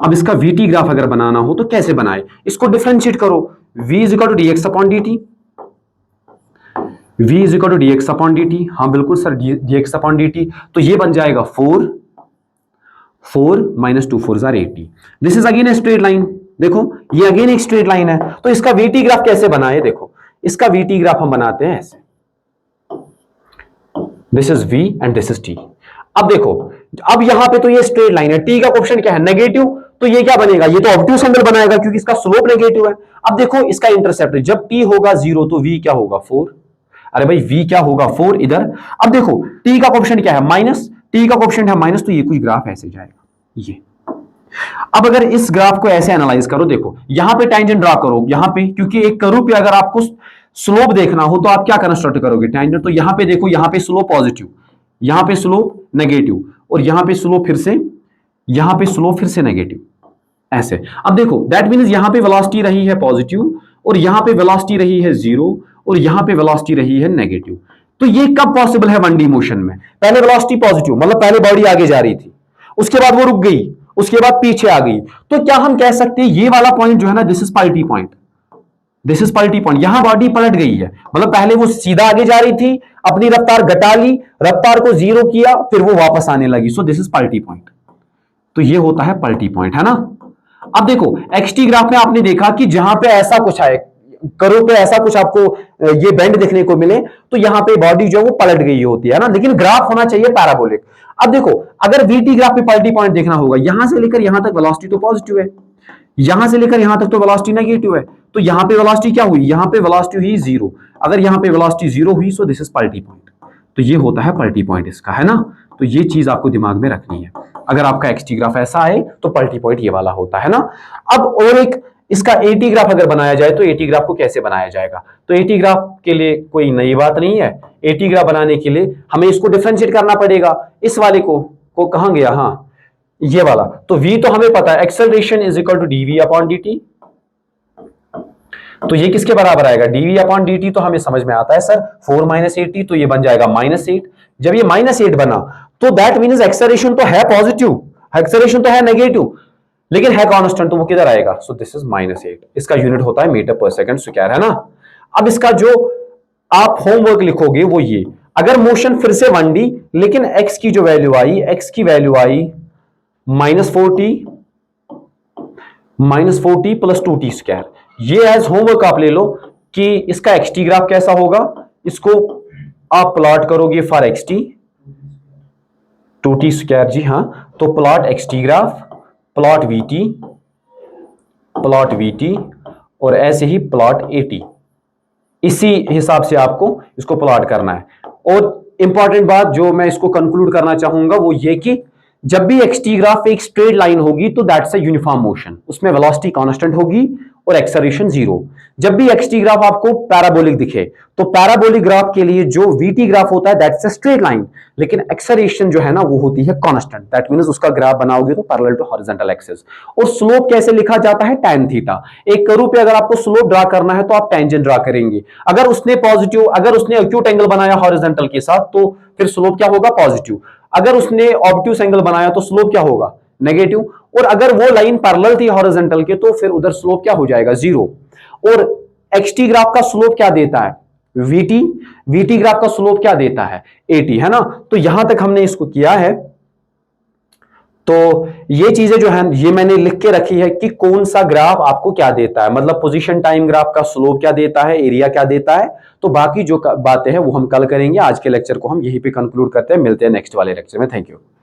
अब इसका वीटी ग्राफ अगर बनाना हो तो कैसे बनाए, इसको डिफरेंशिएट करो, v is equal to d x upon d t, v is equal to d x upon d t, हाँ बिल्कुल sir d x upon d t, तो ये बन जाएगा 4 माइनस 2 4 जार 80। This is again a straight line, देखो ये अगेन एक स्ट्रेट लाइन है, तो इसका वीटी ग्राफ कैसे बनाए, देखो इसका वीटी ग्राफ हम बनाते हैं ऐसे, this is v and this is t। अब देखो अब यहां पे तो ये स्ट्रेट लाइन है, t का कोएफिशिएंट क्या है नेगेटिव, तो ये क्या बनेगा, ये तो ऑब्ट्यूज एंगल बनाएगा क्योंकि इसका स्लोप नेगेटिव है। अब देखो इसका इंटरसेप्ट, जब t होगा 0 तो v क्या होगा 4, अरे भाई v क्या होगा 4 इधर। अब देखो t का कोएफिशिएंट क्या है माइनस, t का कोएफिशिएंट है माइनस, तो ये कोई ग्राफ ऐसे जाएगा ये। अब अगर इस ग्राफ को ऐसे एनालाइज करो, देखो यहां पे टेंजेंट ड्रा करो, यहां पे क्योंकि एक कर्व पे अगर आपको स्लोप देखना हो तो आप क्या कंस्ट्रक्ट करोगे टेंजेंट, तो यहां पे देखो यहां पे स्लोप पॉजिटिव, यहां पे स्लोप नेगेटिव, और यहां पे स्लोप फिर से, यहां पे स्लोप फिर से नेगेटिव ऐसे। अब देखो दैट मींस यहां पे वेलोसिटी रही है पॉजिटिव, और यहां पे वेलोसिटी रही है 0, और यहां पे वेलोसिटी रही है नेगेटिव। तो ये कब पॉसिबल है 1D मोशन में, पहले वेलोसिटी पॉजिटिव मतलब पहले बॉडी आगे जा रही थी, उसके बाद वो रुक गई, उसके बाद पीछे आ गई, तो क्या हम कह सकते हैं ये वाला पॉइंट जो है ना, दिस इज पलटी पॉइंट, दिस इज पलटी पॉइंट, यहां बॉडी पलट गई है, मतलब पहले वो सीधा आगे जा रही थी, अपनी रफ्तार घटा ली, रफ्तार को 0 किया, फिर वो वापस आने लगी, सो दिस इज पलटी पॉइंट। तो ये होता है पलटी पॉइंट, है ना। अब देखो एक्सटी ग्राफ में आपने देखा कि जहां पे ऐसा कुछ आए, करो पे ऐसा कुछ आपको ये बेंड देखने को मिले, तो यहां पे बॉडी जो है वो पलट गई होती है ना, लेकिन ग्राफ होना चाहिए पैराबोलिक। अब देखो अगर वीटी ग्राफ पे पलटी पॉइंट देखना होगा, यहां से लेकर यहां तक वेलोसिटी तो पॉजिटिव है, यहां से लेकर यहां तक तो वेलोसिटी नेगेटिव है, तो यहां पे वेलोसिटी क्या हुई, यहां पे वेलोसिटी हुई 0, अगर यहां पे वेलोसिटी 0 हुई सो दिस इज पलटी पॉइंट, तो ये होता है पलटी पॉइंट इसका, है ना। तो ये चीज आपको दिमाग में रखनी है, अगर आपका एक्सटी ग्राफ ऐसा आए तो पलटी पॉइंट ये वाला होता है ना। अब और एक इसका एटी ग्राफ अगर बनाया जाए तो एटी ग्राफ को कैसे बनाया जाएगा, तो एटी ग्राफ के लिए कोई नई बात नहीं है, एटी ग्राफ बनाने के लिए हमें इसको डिफरेंशिएट करना पड़ेगा, इस वाले को कहां गया, हाँ ये वाला, तो v तो हमें पता है acceleration is equal to dv upon dt, तो ये किसके बराबर आएगा dv अपॉन dt, तो हमें समझ में आता है सर 4 माइनस 80, तो ये बन जाएगा -8। जब ये -8 बना तो दैट मीन्स एक्सेलरेशन तो है पॉजिटिव, एक्सेलरेशन तो है नेगेटिव, लेकिन है कांस्टेंट, तो वो किधर आएगा, सो दिस इज -8, इसका यूनिट होता है मीटर पर सेकंड स्क्वायर, है ना। अब इसका जो आप होमवर्क लिखोगे वो ये, अगर मोशन फिर से 1D, लेकिन x की जो वैल्यू आई, x की वैल्यू आई -4t प्लस 2t स्क्वायर, ये एज होमवर्क आप ले लो कि इसका एक्सटी ग्राफ कैसा होगा, इसको आप प्लॉट करोगे फॉर एक्सटी 2t स्क्वायर, जी हाँ, तो plot x t graph, plot v t और ऐसे ही प्लॉट एटी, इसी हिसाब से आपको इसको प्लॉट करना है। और इंपॉर्टेंट बात जो मैं इसको कंक्लूड करना चाहूंगा वो ये कि जब भी एक्सटी ग्राफ एक स्ट्रेट लाइन होगी तो दैट्स अ यूनिफॉर्म मोशन, उसमें वेलोसिटी कांस्टेंट होगी और एक्सेलरेशन 0। जब भी एक्सटी ग्राफ आपको पैराबोलिक दिखे तो पैराबोलिक ग्राफ के लिए जो वीटी ग्राफ होता है दैट्स अ स्ट्रेट लाइन, लेकिन एक्सेलरेशन जो है ना वो होती है कांस्टेंट, दैट मींस उसका ग्राफ बनाओगे तो पैरेलल टू हॉरिजॉन्टल एक्सिस। और स्लोप कैसे लिखा जाता है, tan थीटा। एक कर्व पे अगर आपको स्लोप ड्रा करना है तो आप टेंजेंट ड्रा करेंगे, अगर उसने पॉजिटिव, अगर उसने एक्यूट एंगल बनाया हॉरिजॉन्टल के साथ तो फिर स्लोप क्या होगा पॉजिटिव, अगर उसने ऑब्ट्यूस एंगल बनाया तो स्लोप क्या होगा नेगेटिव, और अगर वो लाइन पैरेलल थी हॉरिजॉन्टल के तो फिर उधर स्लोप क्या हो जाएगा 0। और एक्सटी ग्राफ का स्लोप क्या देता है वीटी ग्राफ का स्लोप क्या देता है 80, है ना। तो यहां तक हमने इसको किया है, तो ये चीजें जो है ये मैंने लिख के रखी है कि कौन सा ग्राफ आपको क्या देता है, मतलब पोजीशन टाइम ग्राफ का स्लोप क्या देता है, एरिया क्या देता है। तो बाकी जो बातें हैं वो हम कल करेंगे, आज के लेक्चर को हम यहीं पे कंक्लूड करते हैं, मिलते हैं नेक्स्ट वाले लेक्चर में, थैंक यू।